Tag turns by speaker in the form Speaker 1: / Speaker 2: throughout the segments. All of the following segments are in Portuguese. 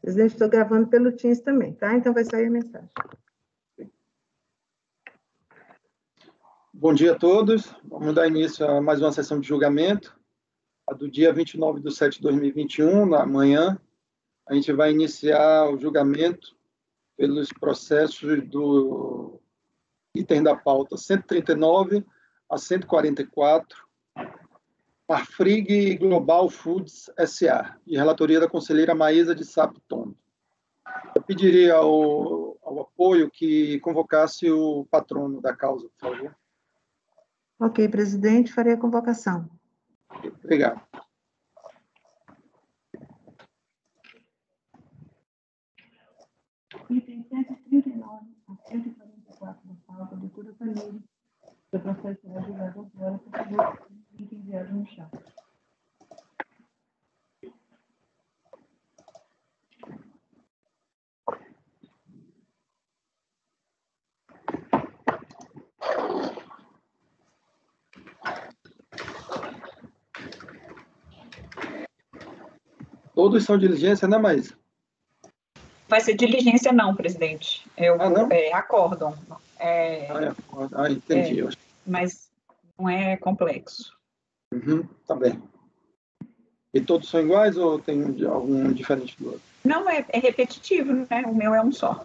Speaker 1: Presidente, estou gravando pelo Teams também, tá? Então vai sair a mensagem.
Speaker 2: Bom dia a todos. Vamos dar início a mais uma sessão de julgamento, a do dia 29/7/2021, na manhã. A gente vai iniciar o julgamento pelos processos do item da pauta 139 a 144, Marfrig Global Foods S.A., de relatoria da conselheira Maísa de Sá Pitondo. Eu pediria ao apoio que convocasse o patrono da causa, por favor.
Speaker 1: Ok, presidente, farei a convocação.
Speaker 2: Obrigado.
Speaker 1: Item 139 a 144 da pauta, doutora Tamires, do processo será julgado agora, por favor, link enviado no chat.
Speaker 2: Todos são diligência, né, Maísa?
Speaker 3: Vai ser diligência não, presidente.
Speaker 2: Não?
Speaker 3: Acórdão.
Speaker 2: Entendi.
Speaker 3: Mas não é complexo.
Speaker 2: Tá bem. E todos são iguais ou tem algum diferente do outro?
Speaker 3: Não, é repetitivo, né? O meu é um só.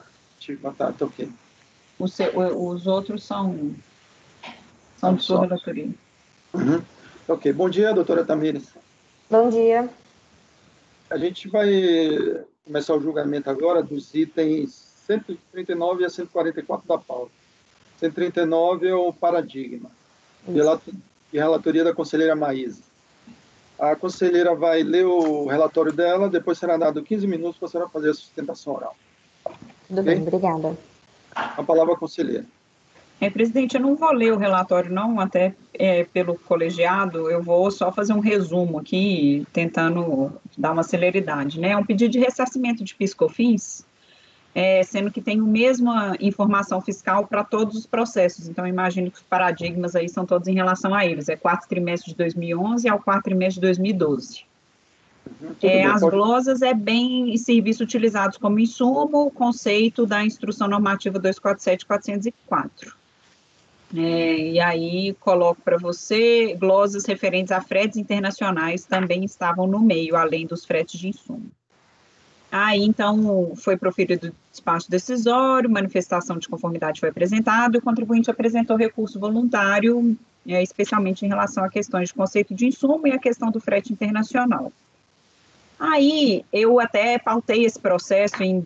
Speaker 2: Tá ok.
Speaker 3: Os outros são de sua relatoria.
Speaker 2: Ok. Bom dia, doutora Tamires.
Speaker 4: Bom dia.
Speaker 2: A gente vai começar o julgamento agora dos itens 139 a 144 da pauta. 139 é o paradigma, de relatoria da conselheira Maísa. A conselheira vai ler o relatório dela, depois será dado 15 minutos para a senhora fazer a sustentação oral.
Speaker 4: Tudo bem, obrigada.
Speaker 2: A palavra à conselheira.
Speaker 3: Presidente, eu não vou ler o relatório, não, até pelo colegiado, eu vou só fazer um resumo aqui, tentando dar uma celeridade, né? É um pedido de ressarcimento de PIS/COFINS, sendo que tem a mesma informação fiscal para todos os processos, então imagino que os paradigmas aí são todos em relação a eles, quarto trimestre de 2011 ao quarto trimestre de 2012. As glosas bem serviço utilizados como insumo, o conceito da Instrução Normativa 247/404. E aí coloco para você, glosas referentes a fretes internacionais também estavam no meio, além dos fretes de insumo. Aí, então, foi proferido despacho decisório, manifestação de conformidade foi apresentada, e o contribuinte apresentou recurso voluntário, especialmente em relação a questões de conceito de insumo e a questão do frete internacional. Aí, eu até pautei esse processo em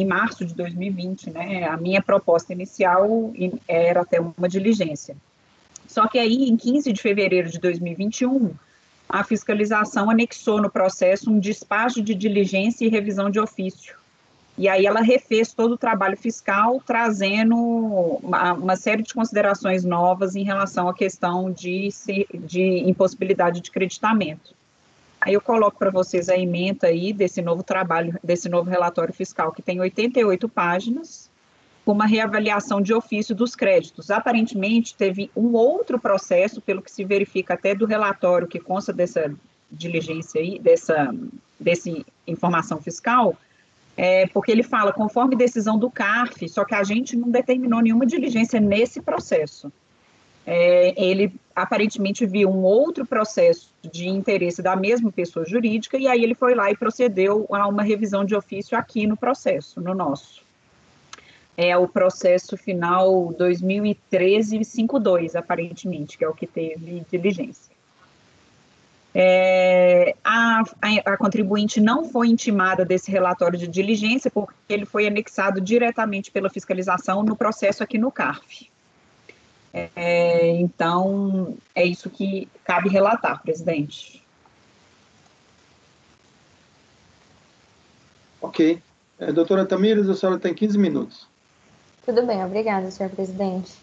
Speaker 3: março de 2020, né? A minha proposta inicial era até uma diligência. Só que aí, em 15 de fevereiro de 2021, a fiscalização anexou no processo um despacho de diligência e revisão de ofício. E aí ela refez todo o trabalho fiscal, trazendo uma série de considerações novas em relação à questão de impossibilidade de creditamento. Aí eu coloco para vocês a ementa aí desse novo trabalho, desse novo relatório fiscal, que tem 88 páginas, com uma reavaliação de ofício dos créditos. Aparentemente, teve um outro processo, pelo que se verifica até do relatório que consta dessa diligência aí, dessa informação fiscal, porque ele fala, conforme decisão do CARF, só que a gente não determinou nenhuma diligência nesse processo. Ele aparentemente viu um outro processo de interesse da mesma pessoa jurídica, e aí ele foi lá e procedeu a uma revisão de ofício aqui no processo, no nosso. O processo final 2013-52, aparentemente, que é o que teve diligência. A contribuinte não foi intimada desse relatório de diligência, porque ele foi anexado diretamente pela fiscalização no processo aqui no CARF. Então, é isso que cabe relatar, presidente.
Speaker 2: Ok. Doutora Tamires, a senhora tem 15 minutos.
Speaker 4: Tudo bem, obrigada, senhor presidente.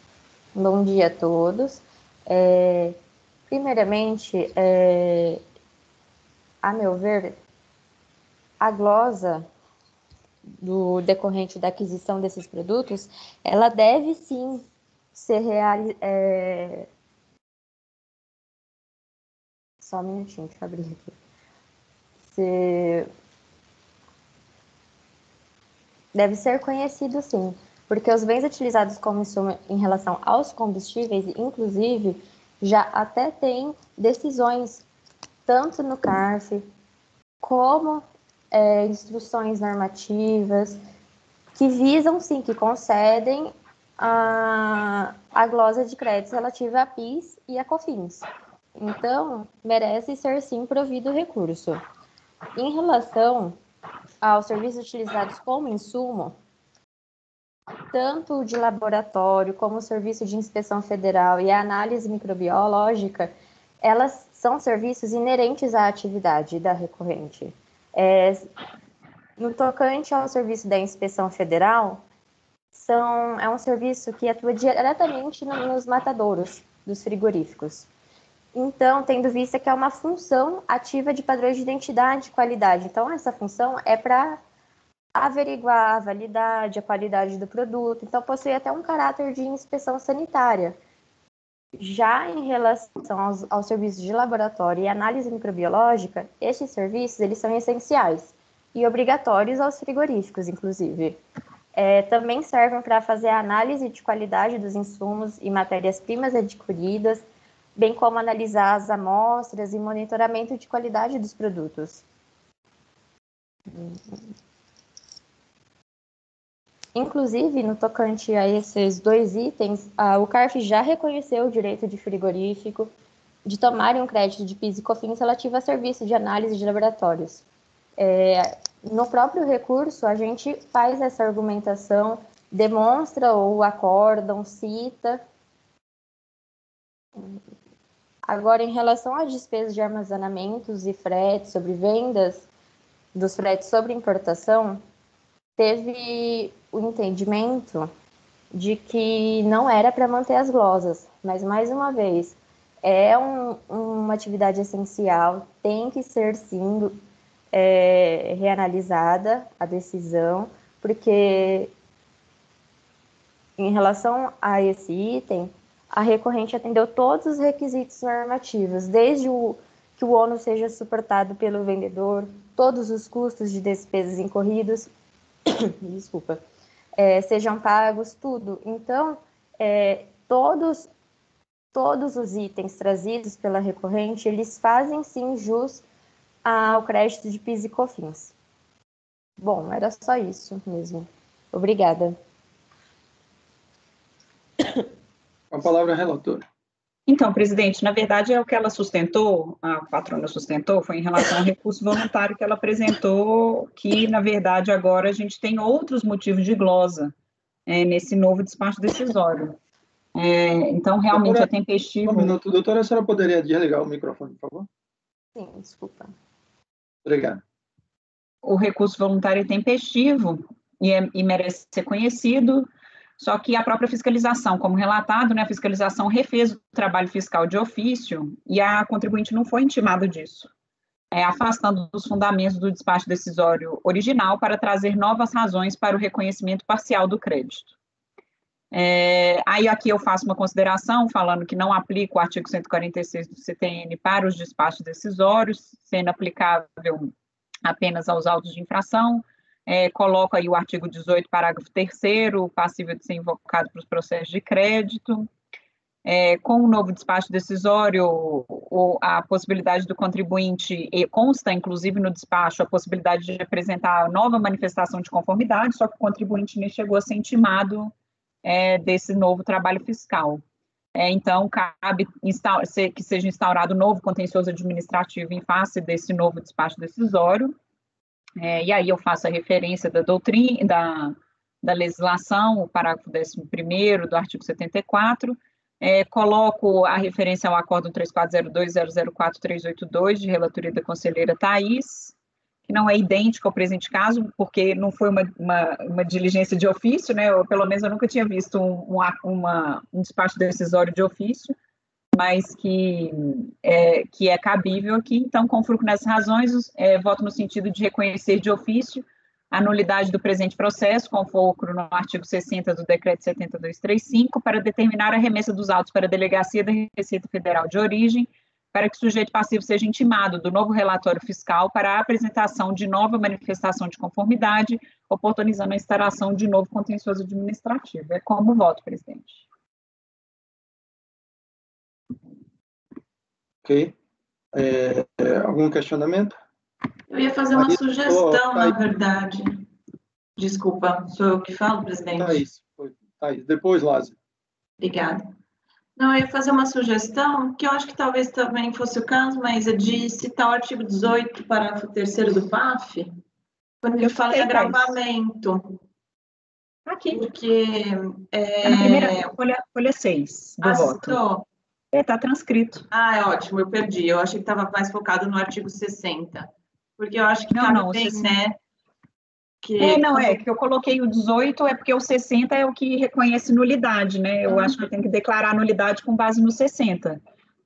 Speaker 4: Bom dia a todos. Primeiramente, a meu ver, a glosa do decorrente da aquisição desses produtos, ela deve sim ser realizada. Só um minutinho, deixa eu abrir aqui. Deve ser conhecido, sim, porque os bens utilizados como insumo em relação aos combustíveis, inclusive, já até tem decisões, tanto no CARF, como instruções normativas, que visam, sim, que concedem a glosa de créditos relativa a PIS e a COFINS. Então, merece ser, sim, provido recurso. Em relação aos serviços utilizados como insumo, tanto o de laboratório como o serviço de inspeção federal e a análise microbiológica, elas são serviços inerentes à atividade da recorrente. No tocante ao serviço da inspeção federal, é um serviço que atua diretamente nos matadouros dos frigoríficos. Então, tendo vista que é uma função ativa de padrões de identidade e qualidade. Então, essa função é para averiguar a validade, a qualidade do produto. Então, possui até um caráter de inspeção sanitária. Já em relação aos serviços de laboratório e análise microbiológica, estes serviços eles são essenciais e obrigatórios aos frigoríficos, inclusive. Também servem para fazer a análise de qualidade dos insumos e matérias-primas adquiridas, bem como analisar as amostras e monitoramento de qualidade dos produtos. Inclusive, no tocante a esses dois itens, o CARF já reconheceu o direito de frigorífico de tomarem um crédito de PIS e COFINS relativo a serviço de análise de laboratórios. No próprio recurso, a gente faz essa argumentação, demonstra o acórdão, cita. Agora, em relação às despesas de armazenamentos e fretes sobre vendas, dos fretes sobre importação, teve o entendimento de que não era para manter as glosas, mas, mais uma vez, é uma atividade essencial, tem que ser, sim, reanalisada a decisão, porque, em relação a esse item, a recorrente atendeu todos os requisitos normativos, desde que o ônus seja suportado pelo vendedor, todos os custos de despesas incorridos, desculpa, sejam pagos, tudo. Então, todos os itens trazidos pela recorrente, eles fazem sim jus ao crédito de PIS e COFINS. Bom, era só isso mesmo. Obrigada.
Speaker 2: Com a palavra, relatora.
Speaker 3: Então, presidente, na verdade, o que ela sustentou, a patrona sustentou, foi em relação ao recurso voluntário que ela apresentou, que, na verdade, agora a gente tem outros motivos de glosa nesse novo despacho decisório. Então, realmente,
Speaker 2: Doutora,
Speaker 3: é tempestivo...
Speaker 2: Um minuto, doutora, a senhora poderia desligar o microfone, por favor?
Speaker 4: Sim, desculpa.
Speaker 2: Obrigado.
Speaker 3: O recurso voluntário é tempestivo e merece ser conhecido, só que a própria fiscalização, como relatado, né, a fiscalização refez o trabalho fiscal de ofício e a contribuinte não foi intimada disso, afastando os fundamentos do despacho decisório original para trazer novas razões para o reconhecimento parcial do crédito. Aí aqui eu faço uma consideração, falando que não aplica o artigo 146 do CTN para os despachos decisórios, sendo aplicável apenas aos autos de infração. Coloco aí o artigo 18, parágrafo 3º, passível de ser invocado para os processos de crédito. Com o novo despacho decisório, a possibilidade do contribuinte, consta inclusive no despacho, a possibilidade de apresentar nova manifestação de conformidade, só que o contribuinte nem chegou a ser intimado desse novo trabalho fiscal. Então, cabe que seja instaurado novo contencioso administrativo em face desse novo despacho decisório. E aí eu faço a referência da doutrina, da legislação, o parágrafo 11º do artigo 74, coloco a referência ao acórdão 3402.004.382, de relatoria da conselheira Thaís, que não é idêntico ao presente caso, porque não foi uma diligência de ofício, né? Ou pelo menos eu nunca tinha visto um despacho decisório de ofício, mas que é cabível aqui. Então, com fruto nessas razões, voto no sentido de reconhecer de ofício a nulidade do presente processo, com fulcro no artigo 60 do Decreto 7235, para determinar a remessa dos autos para a Delegacia da Receita Federal de Origem, para que o sujeito passivo seja intimado do novo relatório fiscal para a apresentação de nova manifestação de conformidade, oportunizando a instauração de novo contencioso administrativo. É como voto, presidente.
Speaker 2: Ok. Algum questionamento?
Speaker 5: Eu ia fazer uma sugestão, na
Speaker 2: Thaís.
Speaker 5: verdade. Desculpa, sou eu que falo, presidente?
Speaker 2: Thaís. Depois, Lázaro.
Speaker 5: Obrigada. Não, eu ia fazer uma sugestão, que eu acho que talvez também fosse o caso, mas é de citar o artigo 18, parágrafo 3º do PAF, quando ele fala em agravamento.
Speaker 3: Aqui.
Speaker 5: Porque...
Speaker 3: Na primeira folha 6 do voto.
Speaker 5: Citou?
Speaker 3: Está transcrito.
Speaker 5: É ótimo, eu perdi. Eu achei que estava mais focado no artigo 60. Porque eu acho que cabe bem,
Speaker 3: 60.
Speaker 5: né? Que
Speaker 3: que eu coloquei o 18 é porque o 60 é o que reconhece nulidade, né? Eu acho que eu tenho que declarar nulidade com base no 60.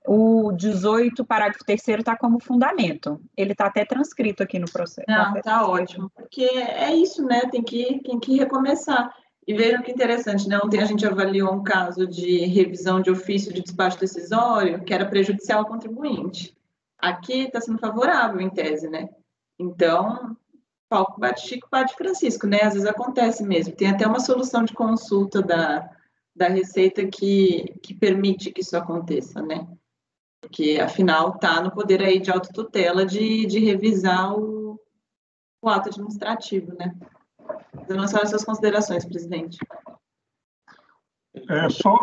Speaker 3: O 18, parágrafo 3º, está como fundamento. Ele está até transcrito aqui no processo.
Speaker 5: Não, tá ótimo. Porque é isso, né? Tem que recomeçar. E vejam que interessante, né? Ontem a gente avaliou um caso de revisão de ofício de despacho decisório, que era prejudicial ao contribuinte. Aqui está sendo favorável, em tese, né? Então, palco bate Chico, bate Francisco, né? Às vezes acontece mesmo. Tem até uma solução de consulta da Receita que permite que isso aconteça, né? Porque, afinal, está no poder aí de autotutela de revisar o ato administrativo, né? Lançar as suas considerações, presidente.
Speaker 6: Só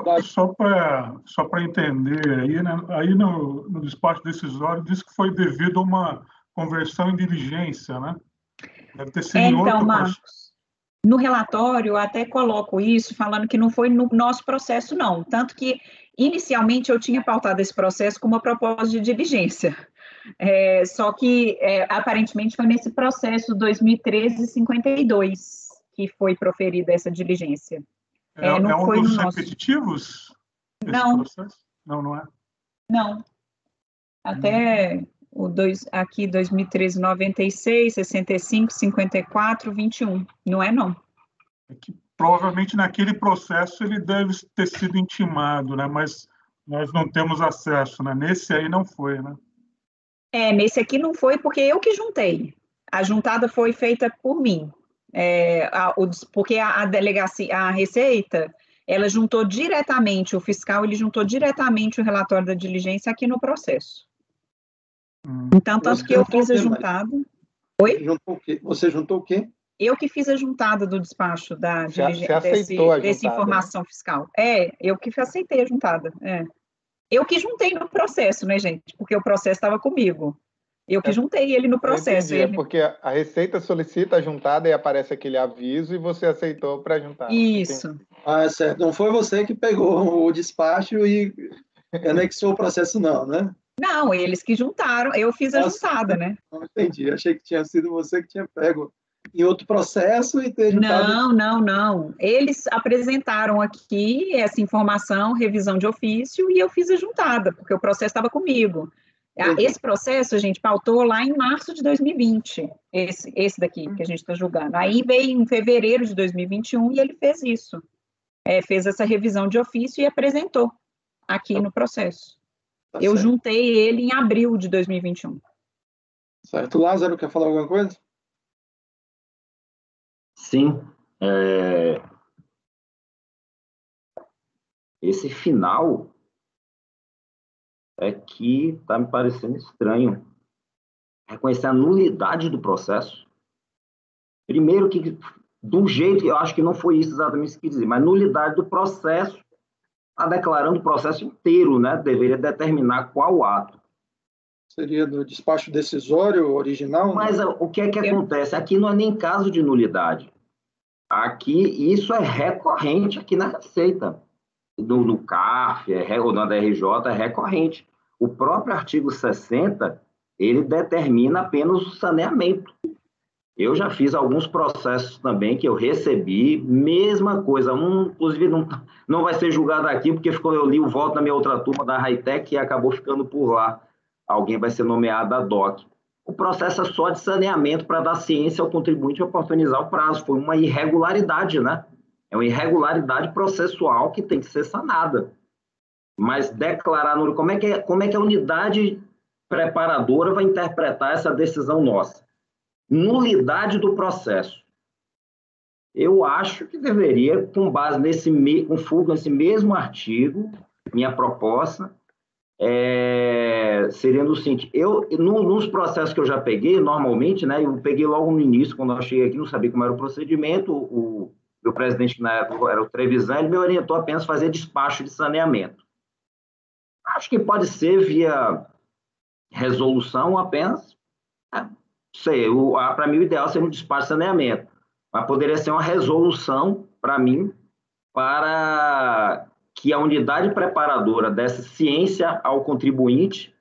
Speaker 6: para entender, aí no despacho decisório diz que foi devido a uma conversão em diligência, né? Deve ter sido em outro
Speaker 3: Marcos, no relatório eu até coloco isso, falando que não foi no nosso processo, não. Tanto que, inicialmente, eu tinha pautado esse processo com uma proposta de diligência. Só que, aparentemente, foi nesse processo 2013-52 que foi proferida essa diligência.
Speaker 6: Não foi dos repetitivos?
Speaker 3: Não.
Speaker 6: Processo? Não é?
Speaker 3: Não. Até aqui 2013, 96, 65, 54, 21. Não é, não.
Speaker 6: É que, provavelmente naquele processo ele deve ter sido intimado, né? Mas nós não temos acesso, né? Nesse aí não foi, né?
Speaker 3: Nesse aqui não foi porque eu que juntei. A juntada foi feita por mim. Porque a delegacia, a Receita, ela juntou diretamente, o fiscal, ele juntou diretamente o relatório da diligência aqui no processo. Então, tanto que eu fiz a juntada. Oi?
Speaker 2: Você juntou o quê?
Speaker 3: Eu que fiz a juntada do despacho da diligência, dessa informação fiscal. Eu que aceitei a juntada. Eu que juntei no processo, né, gente? Porque o processo estava comigo. Eu que juntei ele no processo.
Speaker 7: Entendi, porque a Receita solicita a juntada e aparece aquele aviso e você aceitou para juntar.
Speaker 3: Isso.
Speaker 7: Entendi.
Speaker 2: É certo. Não foi você que pegou o despacho e anexou o processo, não, né?
Speaker 3: Não, eles que juntaram, eu fiz a juntada, né?
Speaker 2: Não entendi, achei que tinha sido você que tinha pego em outro processo e ter juntado...
Speaker 3: Não. Eles apresentaram aqui essa informação, revisão de ofício, e eu fiz a juntada, porque o processo estava comigo. Entendi. Esse processo, a gente pautou lá em março de 2020, esse daqui que a gente está julgando. Aí veio em fevereiro de 2021 e ele fez isso. Fez essa revisão de ofício e apresentou aqui no processo. Eu juntei ele em abril de 2021.
Speaker 2: Certo. Lázaro, quer falar alguma coisa?
Speaker 8: Sim. Esse final é que está me parecendo estranho. Reconhecer a nulidade do processo. Primeiro que, do jeito, eu acho que não foi isso exatamente que quis dizer, mas nulidade do processo, está declarando o processo inteiro, né? Deveria determinar qual ato.
Speaker 2: Seria do despacho decisório original?
Speaker 8: Mas o que é que acontece? Aqui não é nem caso de nulidade. Aqui, isso é recorrente aqui na Receita. No CARF, ou na DRJ, é recorrente. O próprio artigo 60, ele determina apenas o saneamento. Eu já fiz alguns processos também que eu recebi, mesma coisa, inclusive não vai ser julgado aqui, porque eu li o voto na minha outra turma da Raitec e acabou ficando por lá. Alguém vai ser nomeado ad hoc. O processo é só de saneamento para dar ciência ao contribuinte e oportunizar o prazo. Foi uma irregularidade, né? É uma irregularidade processual que tem que ser sanada. mas declarar como é que a unidade preparadora vai interpretar essa decisão nossa? Nulidade do processo. Eu acho que deveria, com base com fulcro nesse mesmo artigo, minha proposta, seria no seguinte, nos processos que eu já peguei, normalmente, né, eu peguei logo no início, quando eu cheguei aqui, não sabia como era o procedimento, o meu presidente, que na época era o Trevisan, ele me orientou apenas a fazer despacho de saneamento. Acho que pode ser via resolução apenas, para mim o ideal seria um despacho de saneamento, mas poderia ser uma resolução, para mim, para que a unidade preparadora desse ciência ao contribuinte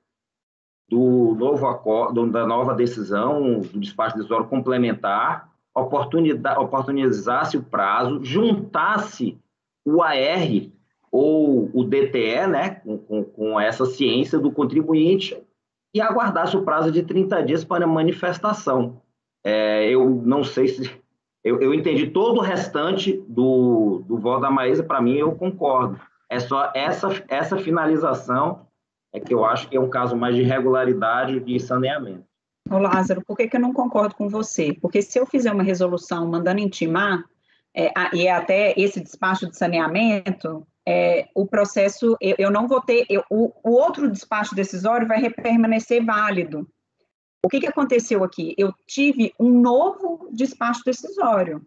Speaker 8: da nova decisão, do despacho decisório complementar, oportunizasse o prazo, juntasse o AR ou o DTE, né, com essa ciência do contribuinte, e aguardasse o prazo de 30 dias para manifestação. Eu não sei se... Eu entendi todo o restante do voto da Maísa, para mim, eu concordo. É só essa finalização que eu acho que é um caso mais de irregularidade de saneamento.
Speaker 3: Ô Lázaro, por que eu não concordo com você? Porque se eu fizer uma resolução mandando intimar, e até esse despacho de saneamento, o processo, eu não vou ter, o outro despacho decisório vai permanecer válido. O que aconteceu aqui? Eu tive um novo despacho decisório.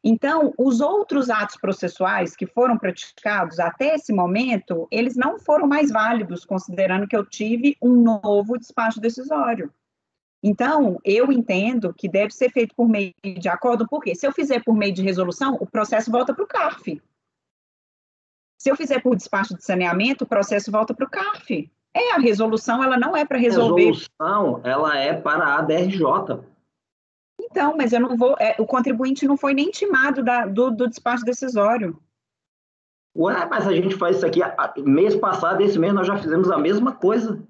Speaker 3: Então, os outros atos processuais que foram praticados até esse momento, eles não foram mais válidos, considerando que eu tive um novo despacho decisório. Então, eu entendo que deve ser feito por meio de acordo, porque se eu fizer por meio de resolução, o processo volta para o CARF. Se eu fizer por despacho de saneamento, o processo volta para o CARF. A resolução, ela não é para resolver...
Speaker 8: A resolução, ela é para a ADRJ.
Speaker 3: Então, mas eu não vou... o contribuinte não foi nem intimado do despacho decisório.
Speaker 8: Ué, mas a gente faz isso aqui... Mês passado, esse mês, nós já fizemos a mesma coisa.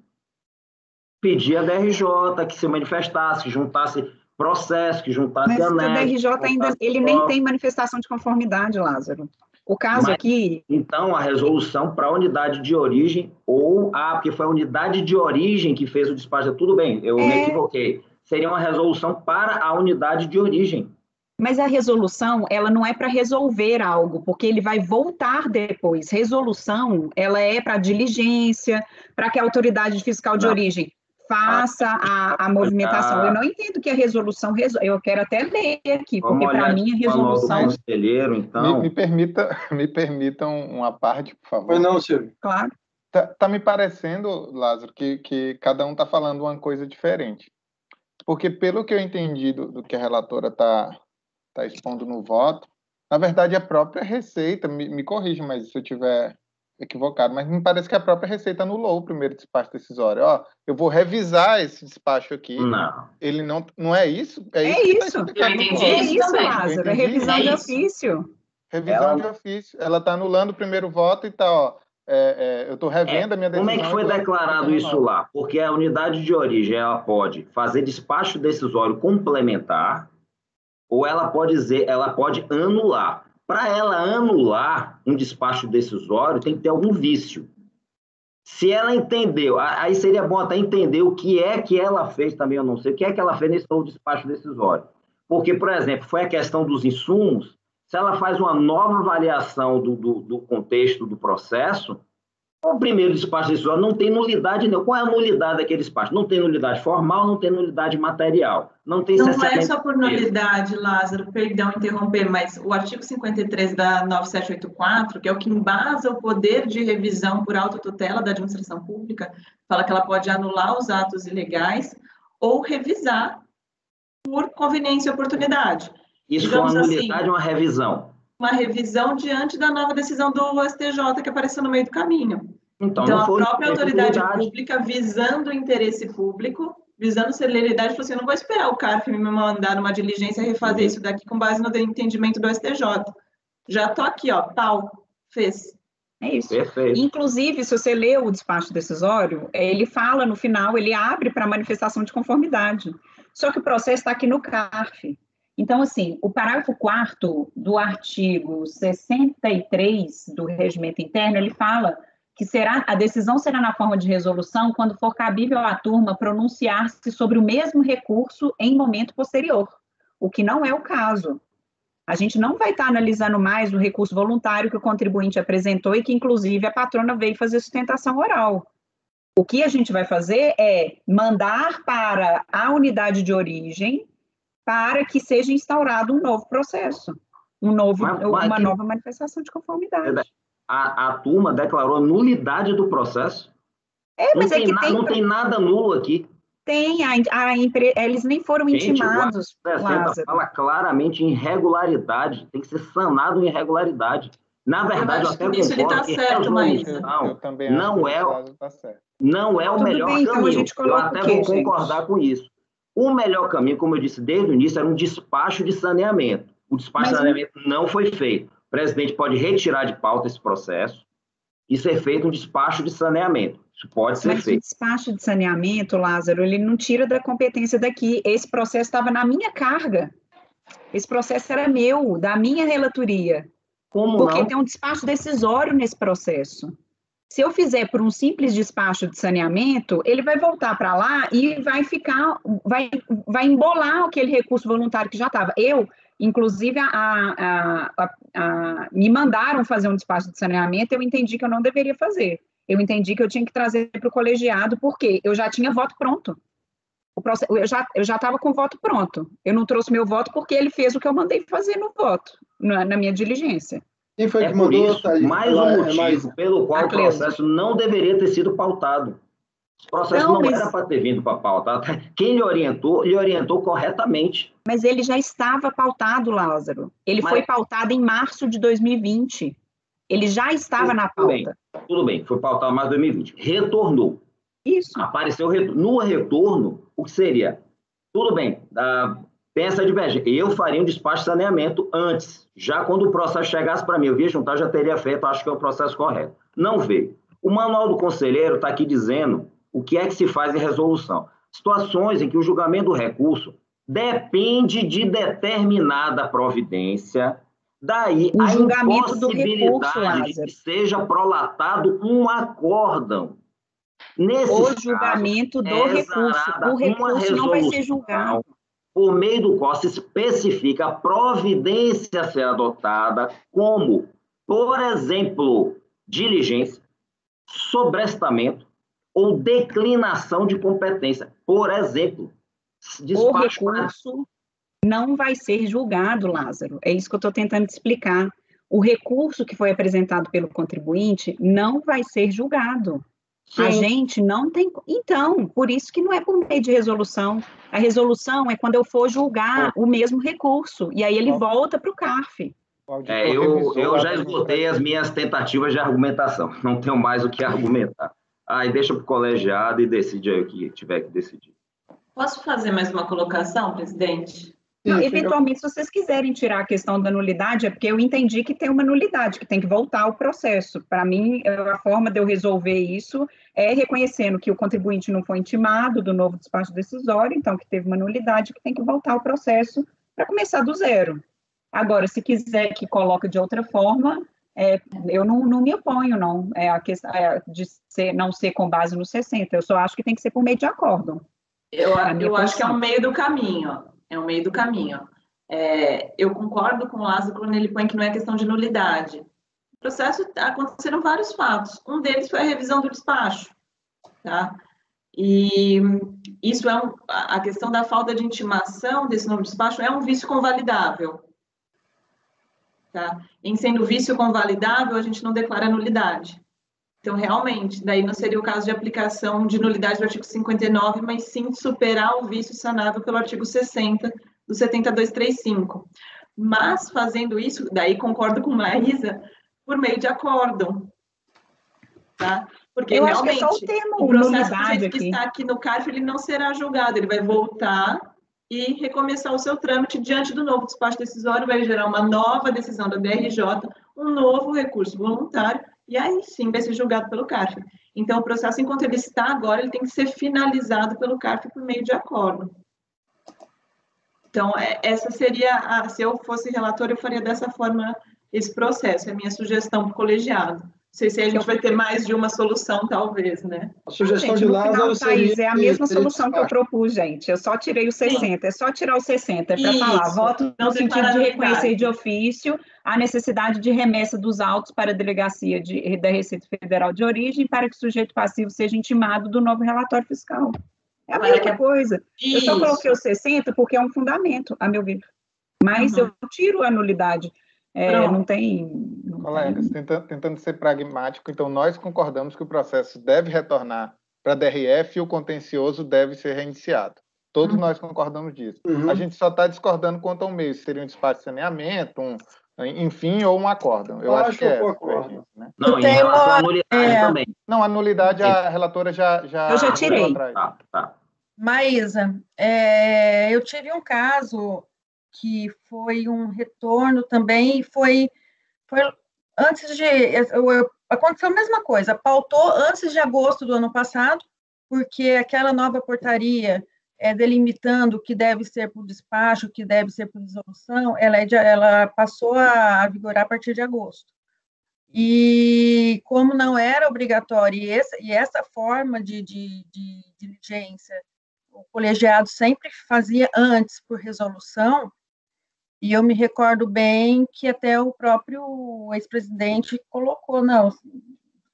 Speaker 8: Pedir a DRJ que se manifestasse, que juntasse processo, que juntasse anexo.
Speaker 3: Mas o DRJ ainda... Ele nem tem manifestação de conformidade, Lázaro. O caso aqui...
Speaker 8: Então, a resolução para a unidade de origem, porque foi a unidade de origem que fez o despacho, tudo bem, eu me equivoquei. Seria uma resolução para a unidade de origem.
Speaker 3: Mas a resolução, ela não é para resolver algo, porque ele vai voltar depois. Resolução, ela é para diligência, para que a autoridade fiscal de origem faça a movimentação. Eu não entendo que a resolução... Eu quero até ler aqui, porque para mim a resolução...
Speaker 8: Conselheiro, então...
Speaker 7: Me permitam uma parte, por favor.
Speaker 2: Pois não, Silvio.
Speaker 3: Claro.
Speaker 7: Tá me parecendo, Lázaro, que cada um está falando uma coisa diferente. Porque, pelo que eu entendi do que a relatora está expondo no voto, na verdade, a própria Receita, me corrija, mas se eu estiver equivocado, mas me parece que a própria Receita anulou o primeiro despacho decisório. Eu vou revisar esse despacho aqui.
Speaker 8: Não.
Speaker 7: Ele não é isso?
Speaker 3: É isso. É isso, Lázaro. É revisão de ofício.
Speaker 7: Revisão de ofício. Ela está anulando o primeiro voto e está, eu estou revendo a minha decisão.
Speaker 8: Como é que foi declarado isso lá? Porque a unidade de origem, ela pode fazer despacho decisório complementar, ou ela pode anular. Para ela anular um despacho decisório, tem que ter algum vício. Se ela entendeu, aí seria bom até entender o que é que ela fez também, eu não sei, o que é que ela fez nesse novo despacho decisório. Porque, por exemplo, foi a questão dos insumos, se ela faz uma nova avaliação do contexto do processo, o primeiro despacho decisório não tem nulidade nenhuma. Qual é a nulidade daquele despacho? Não tem nulidade formal, não tem nulidade material. Não
Speaker 5: é só por nulidade, Lázaro, perdão interromper, mas o artigo 53 da 9784, que é o que embasa o poder de revisão por autotutela da administração pública, fala que ela pode anular os atos ilegais ou revisar por conveniência e oportunidade.
Speaker 8: Isso é uma nulidade ou uma revisão?
Speaker 5: Uma revisão diante da nova decisão do STJ que apareceu no meio do caminho.
Speaker 8: Então
Speaker 5: a própria autoridade pública, visando o interesse público, visando celeridade, falou assim, eu não vou esperar o CARF me mandar numa diligência refazer isso daqui com base no entendimento do STJ. Já estou aqui, fez.
Speaker 3: É isso.
Speaker 8: Perfeito.
Speaker 3: Inclusive, se você lê o despacho decisório, ele fala no final, ele abre para manifestação de conformidade. Só que o processo está aqui no CARF. Então, assim, o parágrafo 4º do artigo 63 do Regimento Interno, ele fala que a decisão será na forma de resolução quando for cabível à turma pronunciar-se sobre o mesmo recurso em momento posterior, o que não é o caso. A gente não vai estar analisando mais o recurso voluntário que o contribuinte apresentou e que, inclusive, a patrona veio fazer sustentação oral. O que a gente vai fazer é mandar para a unidade de origem para que seja instaurado um novo processo, uma nova manifestação de conformidade.
Speaker 8: A turma declarou nulidade do processo?
Speaker 3: Mas
Speaker 8: não tem nada nulo aqui.
Speaker 3: Tem, eles nem foram intimados.
Speaker 8: O 60 fala claramente em irregularidade, tem que ser sanado em irregularidade. Na verdade, eu até
Speaker 5: isso ele está certo, Maísa.
Speaker 7: Eu também acho
Speaker 8: não
Speaker 7: que
Speaker 8: é,
Speaker 7: tá certo.
Speaker 8: Não é o
Speaker 3: Tudo
Speaker 8: melhor
Speaker 3: bem,
Speaker 8: caminho.
Speaker 3: então a gente
Speaker 8: Eu
Speaker 3: coloca
Speaker 8: até
Speaker 3: o quê,
Speaker 8: vou concordar com isso. O melhor caminho, como eu disse desde o início, era um despacho de saneamento. O despacho de saneamento não foi feito. O presidente pode retirar de pauta esse processo e ser feito um despacho de saneamento. Isso pode ser feito.
Speaker 3: Mas o despacho de saneamento, Lázaro, ele não tira da competência daqui. Esse processo estava na minha carga. Esse processo era meu, da minha relatoria. Porque tem um despacho decisório nesse processo. Se eu fizer por um simples despacho de saneamento, ele vai voltar para lá e vai embolar aquele recurso voluntário que já estava. Inclusive, me mandaram fazer um despacho de saneamento, eu entendi que eu não deveria fazer. Eu entendi que eu tinha que trazer para o colegiado, porque eu já tinha voto pronto. Eu já estava com o voto pronto. Eu não trouxe meu voto porque ele fez o que eu mandei fazer no voto, na minha diligência.
Speaker 2: Quem foi que
Speaker 8: por
Speaker 2: mandou,
Speaker 8: isso,
Speaker 2: Thaís?
Speaker 8: mais um motivo pelo qual o processo não deveria ter sido pautado. O processo não era para ter vindo para pauta. Quem lhe orientou corretamente.
Speaker 3: Mas ele já estava pautado, Lázaro. Ele foi pautado em março de 2020. Ele já estava na pauta.
Speaker 8: Tudo bem, foi pautado em março de 2020. Retornou.
Speaker 3: Isso.
Speaker 8: Apareceu no retorno, o que seria? Tudo bem, tem essa divergência. Eu faria um despacho de saneamento antes, já quando o processo chegasse para mim. Eu via juntar, já teria feito, acho que é o processo correto. Não veio. O manual do conselheiro está aqui dizendo o que é que se faz em resolução. Situações em que o julgamento do recurso depende de determinada providência, daí
Speaker 3: o
Speaker 8: a
Speaker 3: julgamento do
Speaker 8: impossibilidade
Speaker 3: recurso, Lázaro,
Speaker 8: de que seja prolatado um acórdão.
Speaker 3: O julgamento do recurso. O recurso não vai ser julgado.
Speaker 8: Por meio do qual se especifica a providência a ser adotada, como, por exemplo, diligência, sobrestamento ou declinação de competência. Por exemplo,
Speaker 3: o recurso não vai ser julgado, Lázaro. É isso que eu estou tentando te explicar. O recurso que foi apresentado pelo contribuinte não vai ser julgado. Sim. A gente não tem... Então, por isso que não é por meio de resolução. A resolução é quando eu for julgar o mesmo recurso, e aí ele volta para o CARF.
Speaker 8: Eu já esgotei as minhas tentativas de argumentação. Não tenho mais o que argumentar. Aí deixa para o colegiado e decide aí o que tiver que decidir.
Speaker 5: Posso fazer mais uma colocação, presidente?
Speaker 3: Não, eventualmente, se vocês quiserem tirar a questão da nulidade, é porque eu entendi que tem uma nulidade, que tem que voltar ao processo. Para mim, a forma de eu resolver isso é reconhecendo que o contribuinte não foi intimado do novo despacho decisório, então que teve uma nulidade, que tem que voltar ao processo para começar do zero. Agora, se quiser que coloque de outra forma, eu não me oponho, não. A questão de não ser com base no 60, eu só acho que tem que ser por meio de acórdão.
Speaker 5: Eu acho que é um meio do caminho. É o meio do caminho. Eu concordo com o Lázaro quando ele põe que não é questão de nulidade. No processo aconteceram vários fatos. Um deles foi a revisão do despacho. Tá? E isso a questão da falta de intimação desse novo despacho é um vício convalidável. Tá? Em sendo vício convalidável, a gente não declara nulidade. Então, realmente, daí não seria o caso de aplicação de nulidade do artigo 59, mas sim de superar o vício sanável pelo artigo 60 do 7235. Mas, fazendo isso, daí concordo com Maísa, por meio de acórdão. Tá? Porque,
Speaker 3: eu
Speaker 5: realmente,
Speaker 3: acho que é só
Speaker 5: o processo do jeito que está aqui no CARF, ele não será julgado, ele vai voltar e recomeçar o seu trâmite diante do novo despacho decisório, vai gerar uma nova decisão da DRJ, um novo recurso voluntário, e aí sim vai ser julgado pelo CARF. Então, o processo, enquanto ele está agora, ele tem que ser finalizado pelo CARF por meio de acordo. Então, essa seria, se eu fosse relator, eu faria dessa forma esse processo, é a minha sugestão para o colegiado. sei se a gente vai ter mais de uma solução, talvez, né?
Speaker 2: A sugestão
Speaker 3: Gente,
Speaker 2: de
Speaker 3: no final,
Speaker 2: Lázaro seria...
Speaker 3: Thaís, é a mesma
Speaker 2: seria
Speaker 3: solução que eu
Speaker 2: despacho.
Speaker 3: propus, gente. Eu só tirei o 60, é só tirar o 60, é para falar,
Speaker 5: Isso,
Speaker 3: voto
Speaker 5: não
Speaker 3: no sentido de reconhecer
Speaker 5: declarar
Speaker 3: de ofício a necessidade de remessa dos autos para a Delegacia da Receita Federal de origem para que o sujeito passivo seja intimado do novo relatório fiscal. É a mesma coisa. Eu só coloquei o 60 porque é um fundamento, a meu ver. Mas eu tiro a nulidade. Não tem...
Speaker 7: Colegas, tentando ser pragmático, então nós concordamos que o processo deve retornar para a DRF e o contencioso deve ser reiniciado. Todos nós concordamos disso. A gente só está discordando quanto ao meio, se seria um despacho de saneamento, enfim, ou um acórdão. Eu acho que é
Speaker 2: acórdão.
Speaker 7: né?
Speaker 8: Não, em relação à nulidade também.
Speaker 7: Não, a nulidade a relatora já
Speaker 3: Eu já tirei.
Speaker 8: Tá.
Speaker 9: Maísa, eu tive um caso que foi um retorno também, foi antes de... Aconteceu a mesma coisa, pautou antes de agosto do ano passado, porque aquela nova portaria delimitando o que deve ser por despacho, o que deve ser por resolução, ela passou a vigorar a partir de agosto. E como não era obrigatório, e essa forma de diligência, o colegiado sempre fazia antes por resolução, e eu me recordo bem que até o próprio ex-presidente colocou,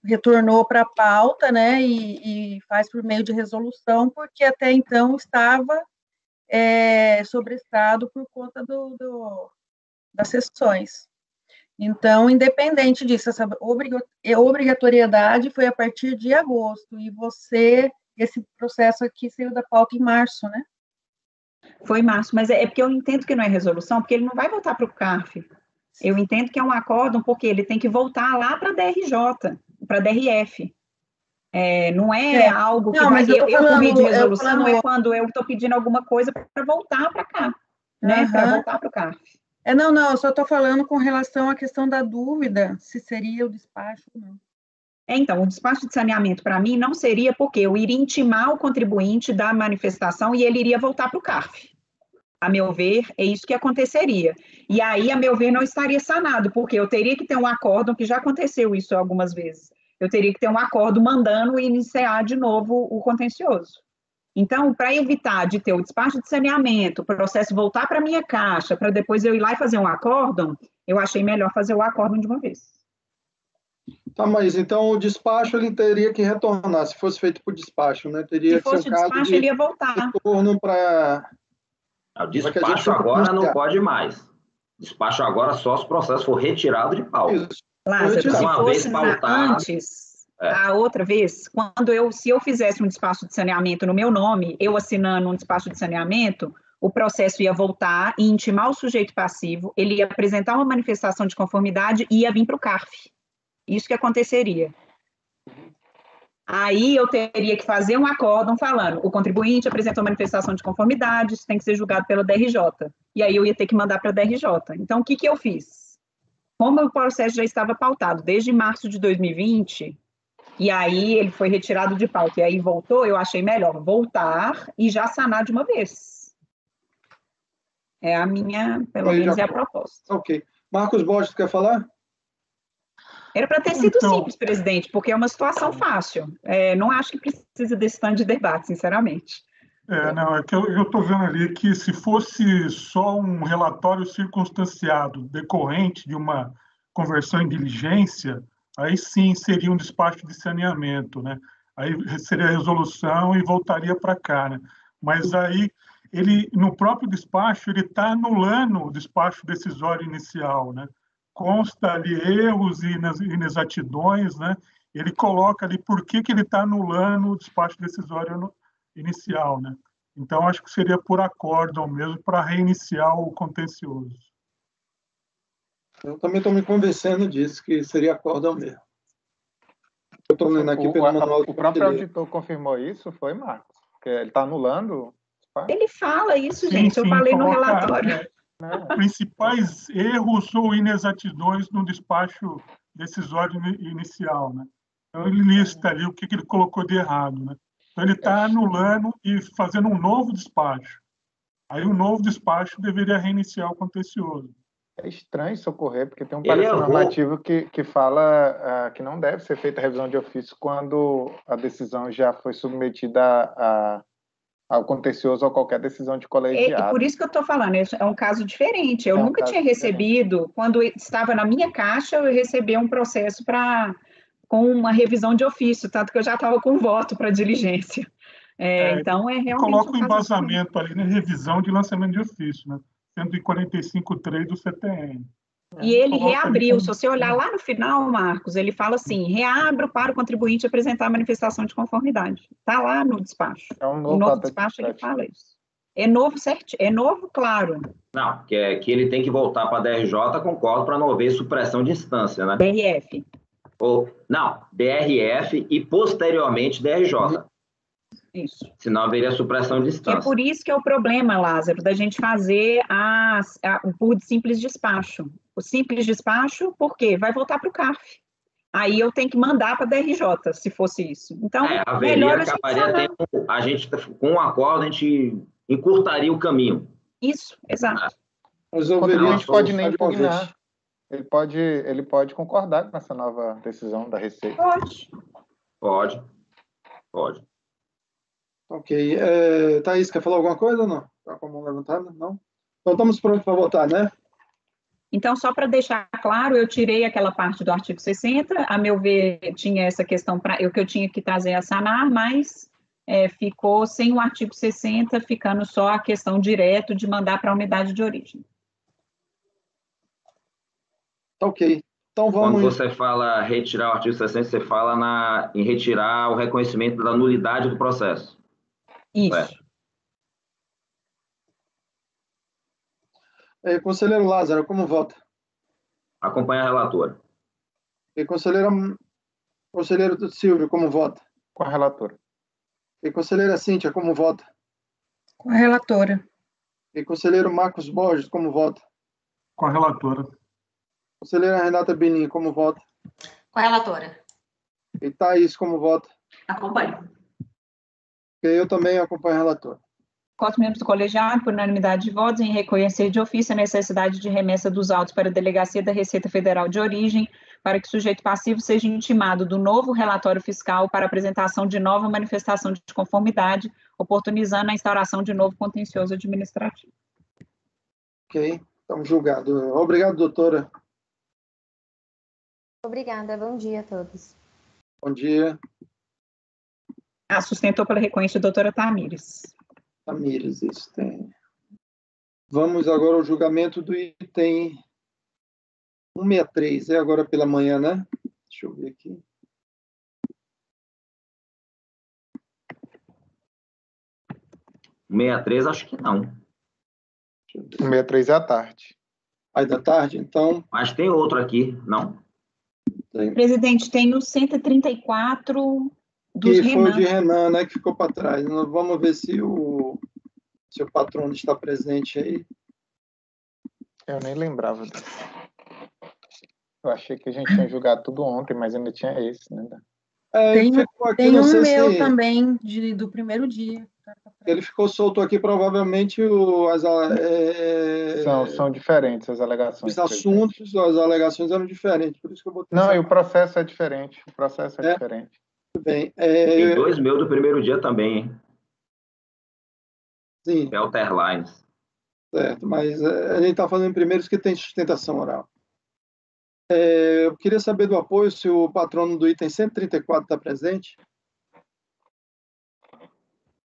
Speaker 9: retornou para a pauta, né, e faz por meio de resolução, porque até então estava sobrestado por conta das sessões. Então, independente disso, essa obrigatoriedade foi a partir de agosto, e esse processo aqui saiu da pauta em março, né?
Speaker 3: Foi em março, mas é porque eu entendo que não é resolução, porque ele não vai voltar para o CARF. Eu entendo que é um acórdão, porque ele tem que voltar lá para a DRJ, para a DRF. Não é algo que
Speaker 9: mas
Speaker 3: eu pedi resolução, é quando eu estou pedindo alguma coisa para voltar para cá, né? Para voltar para o CARF.
Speaker 9: Não, eu só estou falando com relação à questão da dúvida, se seria o despacho ou não.
Speaker 3: Então, o despacho de saneamento, para mim, não seria porque eu iria intimar o contribuinte da manifestação e ele iria voltar para o CARF. A meu ver, é isso que aconteceria. E aí, a meu ver, não estaria sanado, porque eu teria que ter um acórdão, que já aconteceu isso algumas vezes. Eu teria que ter um acórdão mandando iniciar de novo o contencioso. Então, para evitar de ter o despacho de saneamento, o processo voltar para a minha caixa, para depois eu ir lá e fazer um acórdão, eu achei melhor fazer o acórdão de uma vez.
Speaker 2: Tá, mas então o despacho ele teria que retornar, se fosse feito por despacho, né? Teria
Speaker 3: se fosse o despacho, ele ia voltar.
Speaker 2: Retorno para...
Speaker 8: O despacho agora não pode mais. Despacho agora só se o processo for retirado de pauta.
Speaker 3: Lázaro, se fosse antes, a outra vez, se eu fizesse um despacho de saneamento no meu nome, eu assinando um despacho de saneamento, o processo ia voltar e intimar o sujeito passivo, ele ia apresentar uma manifestação de conformidade e ia vir para o CARF. Isso que aconteceria. Aí eu teria que fazer um acórdão falando, o contribuinte apresentou manifestação de conformidade, isso tem que ser julgado pela DRJ. E aí eu ia ter que mandar para a DRJ. Então, o que eu fiz? Como o processo já estava pautado desde março de 2020, e aí ele foi retirado de pauta, e aí voltou, eu achei melhor voltar e já sanar de uma vez. É a minha, pelo menos é a proposta.
Speaker 2: Ok. Marcos Borges, quer falar?
Speaker 3: Era para ter sido simples, presidente, porque é uma situação fácil. Não acho que precisa desse tanto de debate, sinceramente.
Speaker 6: É que eu estou vendo ali que se fosse só um relatório circunstanciado decorrente de uma conversão em diligência, aí sim seria um despacho de saneamento, né? Aí seria resolução e voltaria para cá, né? Mas aí, no próprio despacho, ele está anulando o despacho decisório inicial, né? Consta ali erros e inexatidões, né? Ele coloca ali por que ele está anulando o despacho decisório inicial, né? Então, acho que seria por acórdão mesmo para reiniciar o contencioso.
Speaker 2: Eu também estou me convencendo disso, que seria acórdão mesmo. Eu estou lendo aqui pelo manual.
Speaker 7: O próprio auditor confirmou isso, foi, Marcos? Porque ele está anulando?
Speaker 3: Ele fala isso, gente, eu falei no relatório.
Speaker 6: Principais erros ou inexatidões no despacho decisório inicial, né? Então, ele lista ali o que ele colocou de errado, né? Então, ele está anulando e fazendo um novo despacho. Aí, o novo despacho deveria reiniciar o contencioso.
Speaker 7: É estranho isso ocorrer, porque tem um
Speaker 8: Ele
Speaker 7: parecer
Speaker 8: errou.
Speaker 7: normativo que fala que não deve ser feita revisão de ofício quando a decisão já foi submetida ao contencioso ou qualquer decisão de
Speaker 3: E
Speaker 7: colegiado.
Speaker 3: por isso que eu estou falando, isso é um caso diferente. Eu
Speaker 7: É um
Speaker 3: nunca
Speaker 7: caso
Speaker 3: tinha recebido, quando estava na minha caixa, eu recebi um processo com uma revisão de ofício, tanto que eu já estava com voto para diligência. Então, é realmente
Speaker 6: Coloca o
Speaker 3: um caso diferente.
Speaker 6: embasamento ali na revisão de lançamento de ofício, né? 145.3 do CTN.
Speaker 3: E ele
Speaker 6: Coloca ali
Speaker 3: reabriu,
Speaker 6: como-
Speaker 3: se você olhar lá no final, Marcos, ele fala assim, reabro para o contribuinte apresentar a manifestação de conformidade. Está lá no despacho.
Speaker 7: É um
Speaker 3: O
Speaker 7: novo
Speaker 3: novo
Speaker 7: ato
Speaker 3: despacho, ele
Speaker 7: administrativo.
Speaker 3: fala isso. É novo, certo? É novo, claro.
Speaker 8: Não, que ele tem que voltar para a DRJ, concordo, para não haver supressão de instância, né?
Speaker 3: DRF.
Speaker 8: Não, DRF e posteriormente DRJ.
Speaker 3: Isso.
Speaker 8: Senão haveria supressão de
Speaker 3: É
Speaker 8: instância.
Speaker 3: por isso que é o problema, Lázaro, da gente fazer o simples despacho. O simples despacho, por quê? Vai voltar para o CARF. Aí eu tenho que mandar para a DRJ, se fosse isso. Então, melhor a gente sanar.
Speaker 8: Com um acordo, a gente encurtaria o caminho.
Speaker 3: Isso, exato.
Speaker 7: O
Speaker 2: Resolveria
Speaker 7: contribuinte pode nem
Speaker 2: de uma vez.
Speaker 7: impugnar. Ele pode concordar com essa nova decisão da Receita.
Speaker 3: Pode.
Speaker 8: Pode.
Speaker 2: Ok. Thaís, quer falar alguma coisa ou não? Está com a mão levantada? Não? Então estamos prontos para votar, né?
Speaker 3: Então, só para deixar claro, eu tirei aquela parte do artigo 60, a meu ver, tinha essa questão que eu tinha que trazer a sanar, mas ficou sem o artigo 60, ficando só a questão direto de mandar para a unidade de origem.
Speaker 2: Ok. Então vamos...
Speaker 8: Quando você fala retirar o artigo 60, você fala em retirar o reconhecimento da nulidade do processo.
Speaker 3: Isso.
Speaker 2: Conselheiro Lázaro, como vota?
Speaker 8: Acompanha a relatora.
Speaker 2: E conselheiro Silvio, como vota?
Speaker 7: Com a relatora.
Speaker 2: E conselheira Cíntia, como vota?
Speaker 9: Com a relatora.
Speaker 2: E conselheiro Marcos Borges, como vota?
Speaker 6: Com a relatora.
Speaker 2: Conselheira Renata Benin, como vota?
Speaker 10: Com a relatora.
Speaker 2: E Thaís, como vota?
Speaker 5: Acompanho.
Speaker 2: Eu também acompanho a relatora.
Speaker 3: Quatro membros do colegiado, por unanimidade de votos, em reconhecer de ofício a necessidade de remessa dos autos para a Delegacia da Receita Federal de Origem, para que o sujeito passivo seja intimado do novo relatório fiscal para apresentação de nova manifestação de conformidade, oportunizando a instauração de novo contencioso administrativo.
Speaker 2: Ok, estamos julgados. Obrigado, doutora.
Speaker 4: Obrigada, bom dia a todos.
Speaker 2: Bom dia.
Speaker 3: Sustentou pela reconhecimento a doutora Tamires.
Speaker 2: Tamires, isso tem. Vamos agora ao julgamento do item 163. É agora pela manhã, né? Deixa eu ver aqui.
Speaker 8: O 63, acho que não.
Speaker 7: 63 é à tarde.
Speaker 2: Aí da tarde, então.
Speaker 8: Mas tem outro aqui, não?
Speaker 2: Tem.
Speaker 3: Presidente, tem o 134 dos
Speaker 2: que foi
Speaker 3: Renan.
Speaker 2: o de Renan, né, que ficou para trás. Nós vamos ver se o patrono está presente aí.
Speaker 7: Eu nem lembrava disso. Eu achei que a gente tinha julgado tudo ontem, mas ainda tinha esse, né?
Speaker 9: Tem um meu também, do primeiro dia.
Speaker 2: Ele ficou solto aqui, provavelmente
Speaker 7: são diferentes as alegações.
Speaker 2: Os assuntos, as alegações eram diferentes, por isso que eu botei.
Speaker 7: Não, e o processo é diferente. O processo é diferente.
Speaker 2: Muito bem.
Speaker 8: Tem dois meus do primeiro dia também, hein?
Speaker 2: Sim.
Speaker 8: Belter Lines.
Speaker 2: Certo, mas a gente está falando em primeiros que tem sustentação oral. Eu queria saber do apoio, se o patrono do item 134 está presente.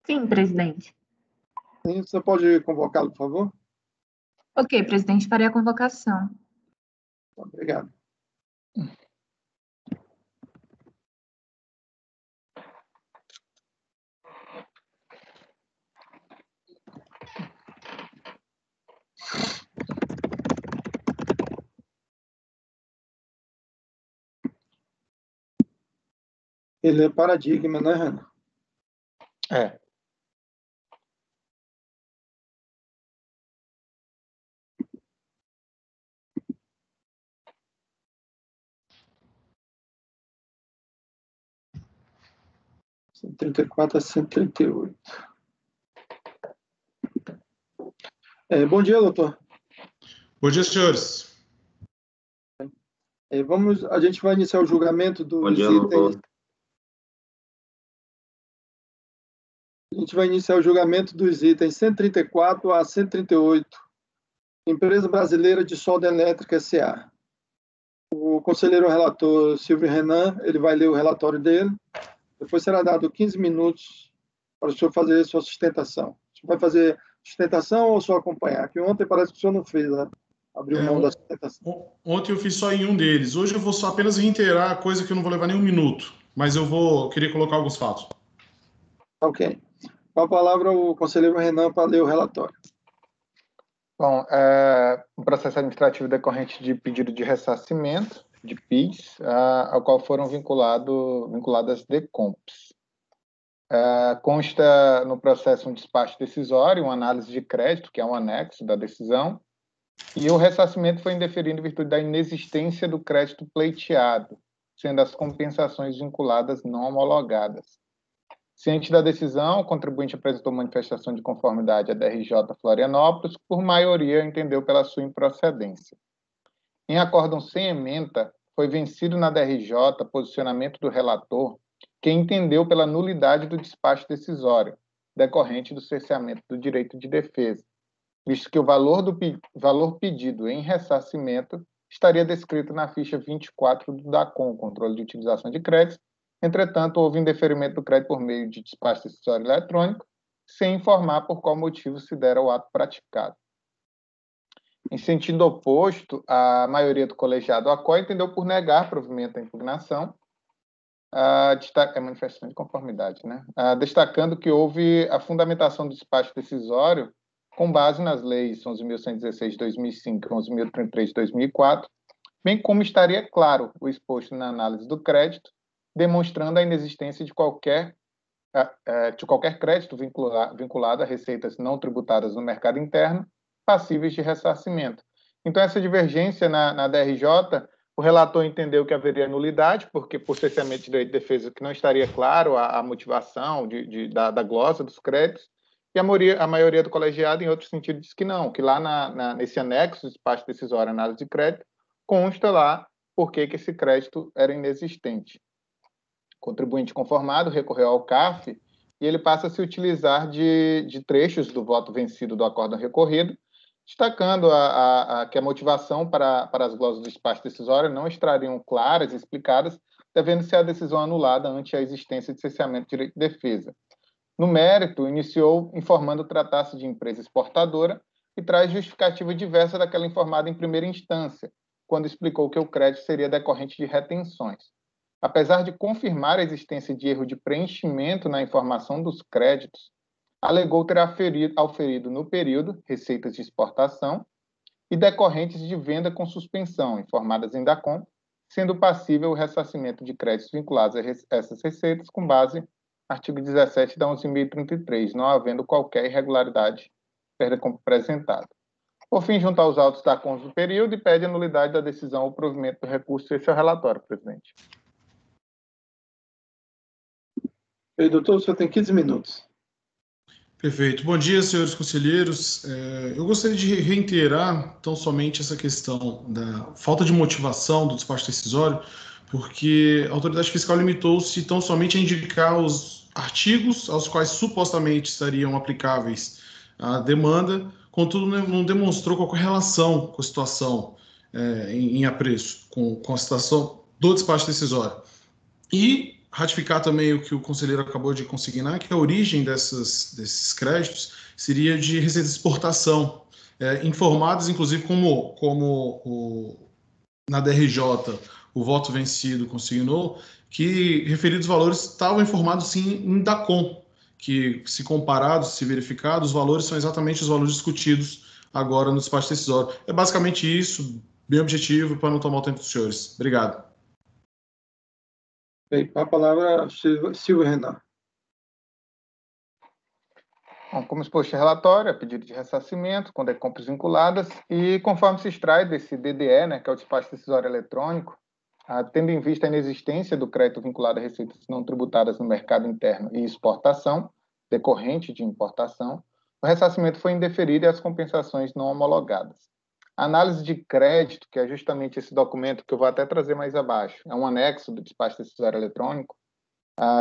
Speaker 10: Sim, presidente.
Speaker 2: Sim, você pode convocá-lo, por favor?
Speaker 10: Ok, presidente, farei a convocação.
Speaker 2: Obrigado. Ele é paradigma, né, Renan?
Speaker 7: É.
Speaker 2: De 134 a 138. Bom dia, doutor.
Speaker 11: Bom dia, senhores.
Speaker 2: A gente vai iniciar o julgamento dos
Speaker 8: Bom dia,
Speaker 2: itens.
Speaker 8: doutor.
Speaker 2: A gente vai iniciar o julgamento dos itens 134 a 138. Empresa Brasileira de Solda Elétrica S.A. O conselheiro relator Silvio Renan, ele vai ler o relatório dele. Depois será dado 15 minutos para o senhor fazer sua sustentação. O senhor vai fazer sustentação ou só acompanhar? Que ontem parece que o senhor não fez, né? Abriu mão da sustentação.
Speaker 11: Ontem eu fiz só em um deles. Hoje eu vou só apenas reiterar a coisa que eu não vou levar nem um minuto, mas eu queria colocar alguns fatos.
Speaker 2: Ok. Com a palavra o conselheiro Renan para ler o relatório.
Speaker 7: Bom, um processo administrativo decorrente de pedido de ressarcimento, de PIS, ao qual foram vinculadas DECOMPs. Consta no processo um despacho decisório, uma análise de crédito, que é um anexo da decisão, e o ressarcimento foi indeferido em virtude da inexistência do crédito pleiteado, sendo as compensações vinculadas não homologadas. Ciente da decisão, o contribuinte apresentou manifestação de conformidade à DRJ Florianópolis, que por maioria entendeu pela sua improcedência. Em acórdão sem ementa, foi vencido na DRJ posicionamento do relator, que entendeu pela nulidade do despacho decisório, decorrente do cerceamento do direito de defesa, visto que o valor pedido em ressarcimento estaria descrito na ficha 24 do DACOM, Controle de Utilização de Créditos. Entretanto, houve indeferimento do crédito por meio de despacho decisório eletrônico, sem informar por qual motivo se dera o ato praticado. Em sentido oposto, a maioria do colegiado ACOI entendeu por negar provimento à impugnação, manifestação de conformidade, né? Destacando que houve a fundamentação do despacho decisório com base nas leis 11.116 de 2005 e 11.033 de 2004, bem como estaria claro o exposto na análise do crédito, demonstrando a inexistência de qualquer crédito vinculado a receitas não tributadas no mercado interno, passíveis de ressarcimento. Então, essa divergência na DRJ, o relator entendeu que haveria nulidade, porque por cerceamento de direito de defesa que não estaria claro a motivação da glosa dos créditos, e a maioria do colegiado, em outro sentido, disse que não, que lá nesse anexo, despacho decisório análise de crédito, consta lá por que esse crédito era inexistente. O contribuinte conformado recorreu ao CARF e ele passa a se utilizar de trechos do voto vencido do acórdão recorrido, destacando que a motivação para as glosas do despacho decisório não estariam claras e explicadas, devendo ser a decisão anulada ante a existência de cerceamento de direito de defesa. No mérito, iniciou informando tratar-se de empresa exportadora e traz justificativa diversa daquela informada em primeira instância, quando explicou que o crédito seria decorrente de retenções. Apesar de confirmar a existência de erro de preenchimento na informação dos créditos, alegou ter auferido no período receitas de exportação e decorrentes de venda com suspensão, informadas em DACOM, sendo passível o ressarcimento de créditos vinculados a essas receitas com base no artigo 17 da 11.033, não havendo qualquer irregularidade apresentada. Por fim, junta aos autos DACOM do período e pede a nulidade da decisão ou provimento do recurso. Esse é o relatório, presidente.
Speaker 2: Ei, doutor, o senhor tem 15 minutos.
Speaker 11: Perfeito. Bom dia, senhores conselheiros. Eu gostaria de reiterar tão somente essa questão da falta de motivação do despacho decisório, porque a autoridade fiscal limitou-se tão somente a indicar os artigos aos quais supostamente estariam aplicáveis a demanda, contudo não demonstrou qualquer relação com a situação em apreço, com a situação do despacho decisório. E ratificar também o que o conselheiro acabou de consignar, que a origem desses créditos seria de receita de exportação, informadas, inclusive, como na DRJ o voto vencido consignou, que referidos valores estavam informados, sim, em DACOM, que, se comparados, se verificados, os valores são exatamente os valores discutidos agora no despacho decisório. É basicamente isso, bem objetivo, para não tomar o tempo dos senhores. Obrigado.
Speaker 2: Bem, com a palavra, Silvio Renan.
Speaker 7: Bom, como exposto em relatório, é pedido de ressarcimento com decompras vinculadas e, conforme se extrai desse DDE, né, que é o despacho decisório eletrônico, tendo em vista a inexistência do crédito vinculado a receitas não tributadas no mercado interno e exportação, decorrente de importação, o ressarcimento foi indeferido e as compensações não homologadas. A análise de crédito, que é justamente esse documento que eu vou até trazer mais abaixo, é um anexo do despacho decisório eletrônico,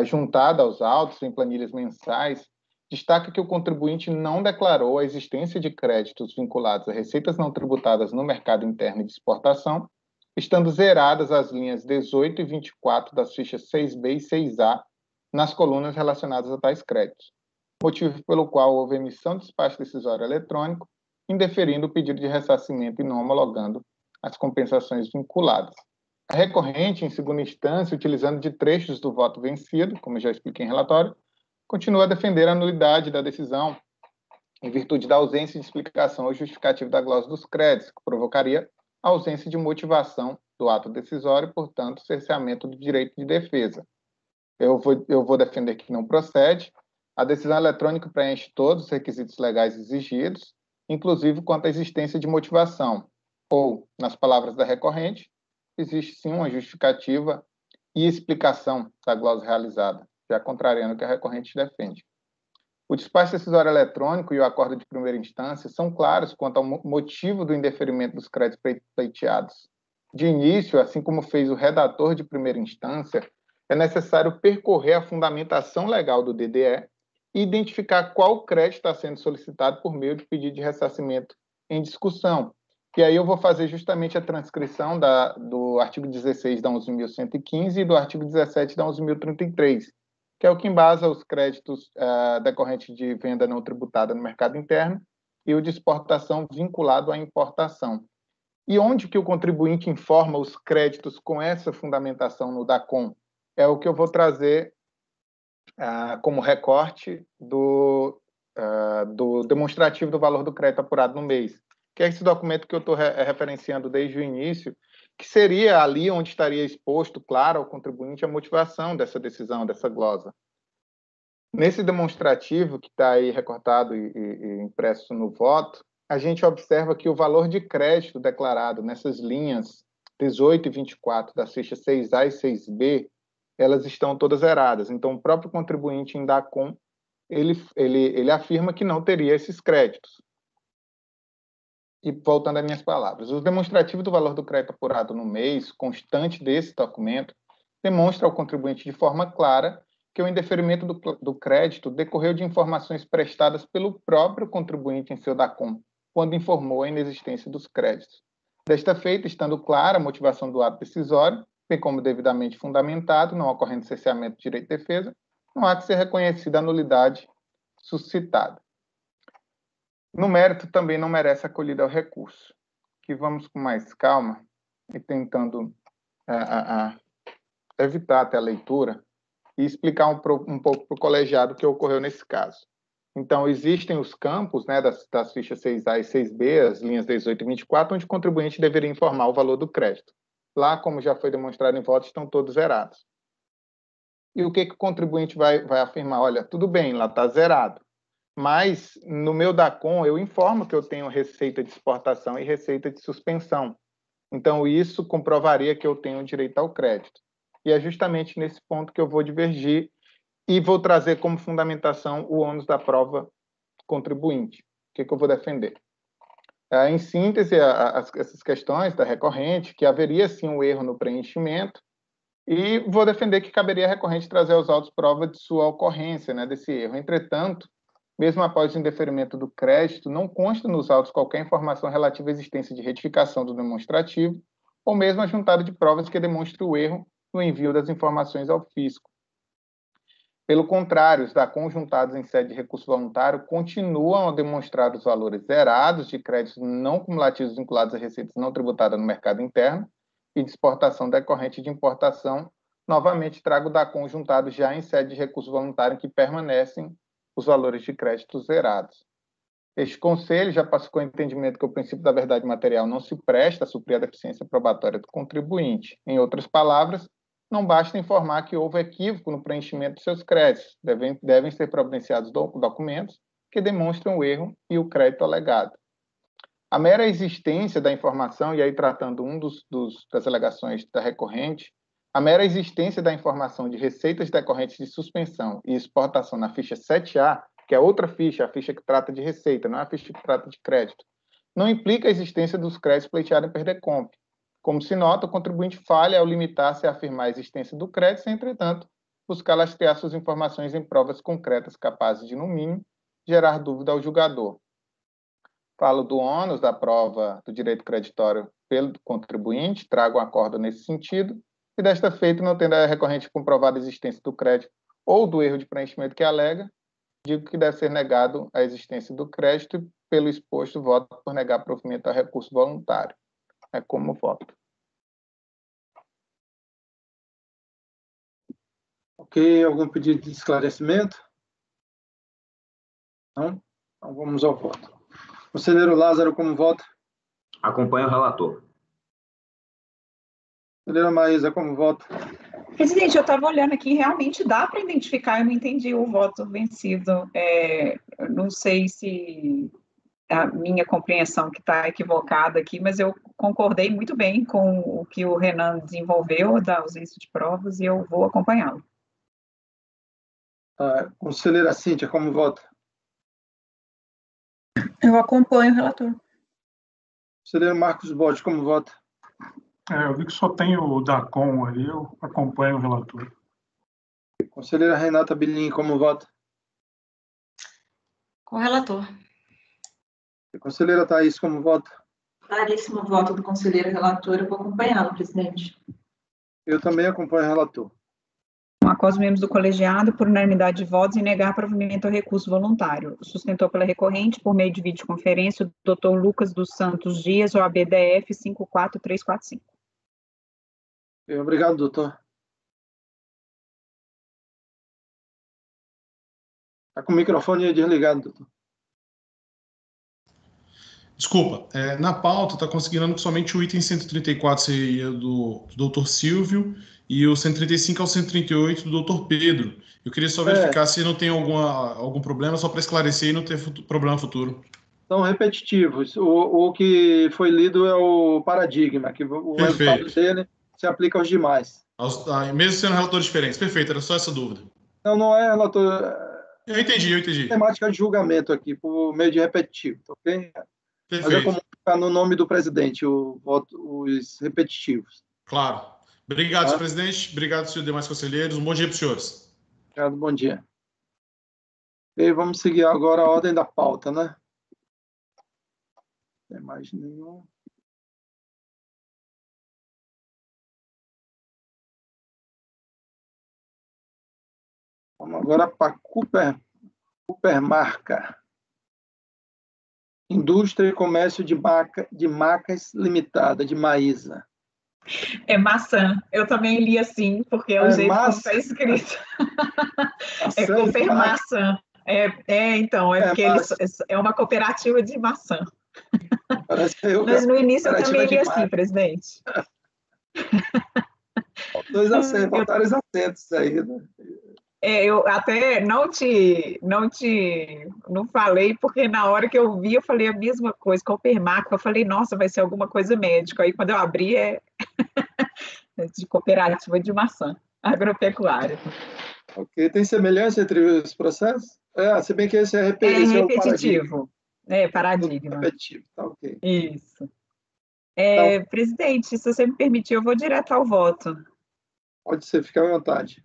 Speaker 7: juntada aos autos em planilhas mensais, destaca que o contribuinte não declarou a existência de créditos vinculados a receitas não tributadas no mercado interno de exportação, estando zeradas as linhas 18 e 24 das fichas 6B e 6A nas colunas relacionadas a tais créditos, motivo pelo qual houve emissão de despacho decisório eletrônico, indeferindo o pedido de ressarcimento e não homologando as compensações vinculadas. A recorrente, em segunda instância, utilizando de trechos do voto vencido, como já expliquei em relatório, continua a defender a nulidade da decisão, em virtude da ausência de explicação ou justificativa da glose dos créditos, que provocaria a ausência de motivação do ato decisório e, portanto, cerceamento do direito de defesa. Eu vou defender que não procede. A decisão eletrônica preenche todos os requisitos legais exigidos, inclusive quanto à existência de motivação, ou, nas palavras da recorrente, existe sim uma justificativa e explicação da glose realizada, já contrariando o que a recorrente defende. O despacho decisório eletrônico e o acordo de primeira instância são claros quanto ao motivo do indeferimento dos créditos pleiteados. De início, assim como fez o redator de primeira instância, é necessário percorrer a fundamentação legal do DDE e identificar qual crédito está sendo solicitado por meio de pedido de ressarcimento em discussão. E aí eu vou fazer justamente a transcrição do artigo 16 da 11.115 e do artigo 17 da 11.033, que é o que embasa os créditos decorrentes de venda não tributada no mercado interno e o de exportação vinculado à importação. E onde que o contribuinte informa os créditos com essa fundamentação no DACOM? É o que eu vou trazer como recorte do demonstrativo do valor do crédito apurado no mês, que é esse documento que eu estou referenciando desde o início, que seria ali onde estaria exposto, claro, ao contribuinte a motivação dessa decisão, dessa glosa. Nesse demonstrativo, que está aí recortado e impresso no voto, a gente observa que o valor de crédito declarado nessas linhas 18 e 24 das fichas 6A e 6B, elas estão todas zeradas. Então, o próprio contribuinte em DACOM, ele afirma que não teria esses créditos. E voltando às minhas palavras, o demonstrativo do valor do crédito apurado no mês, constante desse documento, demonstra ao contribuinte de forma clara que o indeferimento do crédito decorreu de informações prestadas pelo próprio contribuinte em seu DACOM, quando informou a inexistência dos créditos. Desta feita, estando clara a motivação do ato decisório, bem como devidamente fundamentado, não ocorrendo cerceamento de direito de defesa, não há que ser reconhecida a nulidade suscitada. No mérito, também não merece acolhida ao recurso, que vamos com mais calma e tentando evitar até a leitura e explicar um pouco para o colegiado o que ocorreu nesse caso. Então, existem os campos, né, das fichas 6A e 6B, as linhas 18 e 24, onde o contribuinte deveria informar o valor do crédito. Lá, como já foi demonstrado em voto, estão todos zerados. E o que o contribuinte vai afirmar? Olha, tudo bem, lá está zerado, mas no meu DACOM eu informo que eu tenho receita de exportação e receita de suspensão. Então, isso comprovaria que eu tenho direito ao crédito. E é justamente nesse ponto que eu vou divergir e vou trazer como fundamentação o ônus da prova contribuinte. O que eu vou defender? Em síntese, essas questões da recorrente, que haveria sim um erro no preenchimento, e vou defender que caberia a recorrente trazer aos autos prova de sua ocorrência, né, desse erro. Entretanto, mesmo após o indeferimento do crédito, não consta nos autos qualquer informação relativa à existência de retificação do demonstrativo, ou mesmo a juntada de provas que demonstre o erro no envio das informações ao fisco. Pelo contrário, os DACOM juntados em sede de recurso voluntário continuam a demonstrar os valores zerados de créditos não cumulativos vinculados a receitas não tributadas no mercado interno e de exportação decorrente de importação. Novamente, trago o DACOM juntado já em sede de recurso voluntário, em que permanecem os valores de crédito zerados. Este conselho já passou com o entendimento que o princípio da verdade material não se presta a suprir a deficiência probatória do contribuinte. Em outras palavras, não basta informar que houve equívoco no preenchimento de seus créditos. Devem ser providenciados documentos que demonstram o erro e o crédito alegado. A mera existência da informação, e aí tratando das alegações da recorrente, a mera existência da informação de receitas decorrentes de suspensão e exportação na ficha 7A, que é outra ficha, a ficha que trata de receita, não é a ficha que trata de crédito, não implica a existência dos créditos pleiteados em PERDECOMP. Como se nota, o contribuinte falha ao limitar-se a afirmar a existência do crédito, sem, entretanto, buscar lastrear suas informações em provas concretas capazes de, no mínimo, gerar dúvida ao julgador. Falo do ônus da prova do direito creditório pelo contribuinte, trago um acordo nesse sentido, e desta feita, não tendo a recorrente comprovada a existência do crédito ou do erro de preenchimento que alega, digo que deve ser negado a existência do crédito e, pelo exposto, voto por negar provimento ao recurso voluntário. É como voto.
Speaker 2: Ok, algum pedido de esclarecimento? Não? Então vamos ao voto. Conselheiro Lázaro, como vota?
Speaker 8: Acompanho o relator.
Speaker 2: Conselheira Maísa, como vota?
Speaker 3: Presidente, eu estava olhando aqui, realmente dá para identificar, eu não entendi o voto vencido. Eu não sei se a minha compreensão que está equivocada aqui, mas eu concordei muito bem com o que o Renan desenvolveu da ausência de provas e eu vou acompanhá-lo.
Speaker 2: Conselheira Cíntia, como vota?
Speaker 9: Eu acompanho o relator.
Speaker 2: Conselheiro Marcos Bode, como vota?
Speaker 6: Eu vi que só tem o DACOM ali, eu acompanho o relator.
Speaker 2: Conselheira Renata Bilim, como vota?
Speaker 10: Com o relator.
Speaker 2: Conselheira Thaís, como vota?
Speaker 5: Claríssimo voto do conselheiro relator, eu vou acompanhá-lo, presidente.
Speaker 2: Eu também acompanho o relator.
Speaker 3: Após os membros do colegiado, por unanimidade de votos, em negar provimento ao recurso voluntário. Sustentou pela recorrente, por meio de videoconferência, o Dr. Lucas dos Santos Dias, OAB-DF 54345.
Speaker 2: Obrigado, doutor. Está com o microfone desligado, doutor.
Speaker 11: Desculpa, na pauta está considerando que somente o item 134 seria do Dr. Silvio e o 135 ao 138 do Dr. Pedro. Eu queria só verificar se não tem algum problema, só para esclarecer e não ter problema futuro.
Speaker 2: São repetitivos. O que foi lido é o paradigma, que o resultado dele se aplica aos demais.
Speaker 11: Mesmo sendo relatores diferentes. Perfeito, era só essa dúvida.
Speaker 2: Não é relator...
Speaker 11: Eu entendi.
Speaker 2: Temática de julgamento aqui, por meio de repetitivo, tá ok?
Speaker 11: Perfeito.
Speaker 2: Mas é como ficar no nome do presidente, os repetitivos.
Speaker 11: Claro. Obrigado, senhor presidente. Obrigado, senhor demais conselheiros. Um bom dia para os senhores.
Speaker 2: Obrigado, bom dia. E vamos seguir agora a ordem da pauta, né? Não tem mais nenhum. Vamos agora para Coopermarca. Indústria e Comércio de Macas Limitada, de Maísa.
Speaker 3: É maçã. Eu também li assim, porque é o jeito como está escrito. É Coopermaçã. Porque é uma cooperativa de maçã. Mas no início eu também li assim, presidente.
Speaker 2: Dois acentos, faltaram os acentos aí, né?
Speaker 3: Eu até não falei, porque na hora que eu vi, eu falei a mesma coisa, Coopermarca, eu falei, nossa, vai ser alguma coisa médica. Aí quando eu abri, é de cooperativa de maçã, agropecuária.
Speaker 2: Ok, tem semelhança entre os processos? Se bem que esse é
Speaker 3: repetitivo. Paradigma.
Speaker 2: Repetitivo, tá ok.
Speaker 3: Isso. Então, presidente, se você me permitir, eu vou direto ao voto.
Speaker 2: Pode ser, fica à vontade.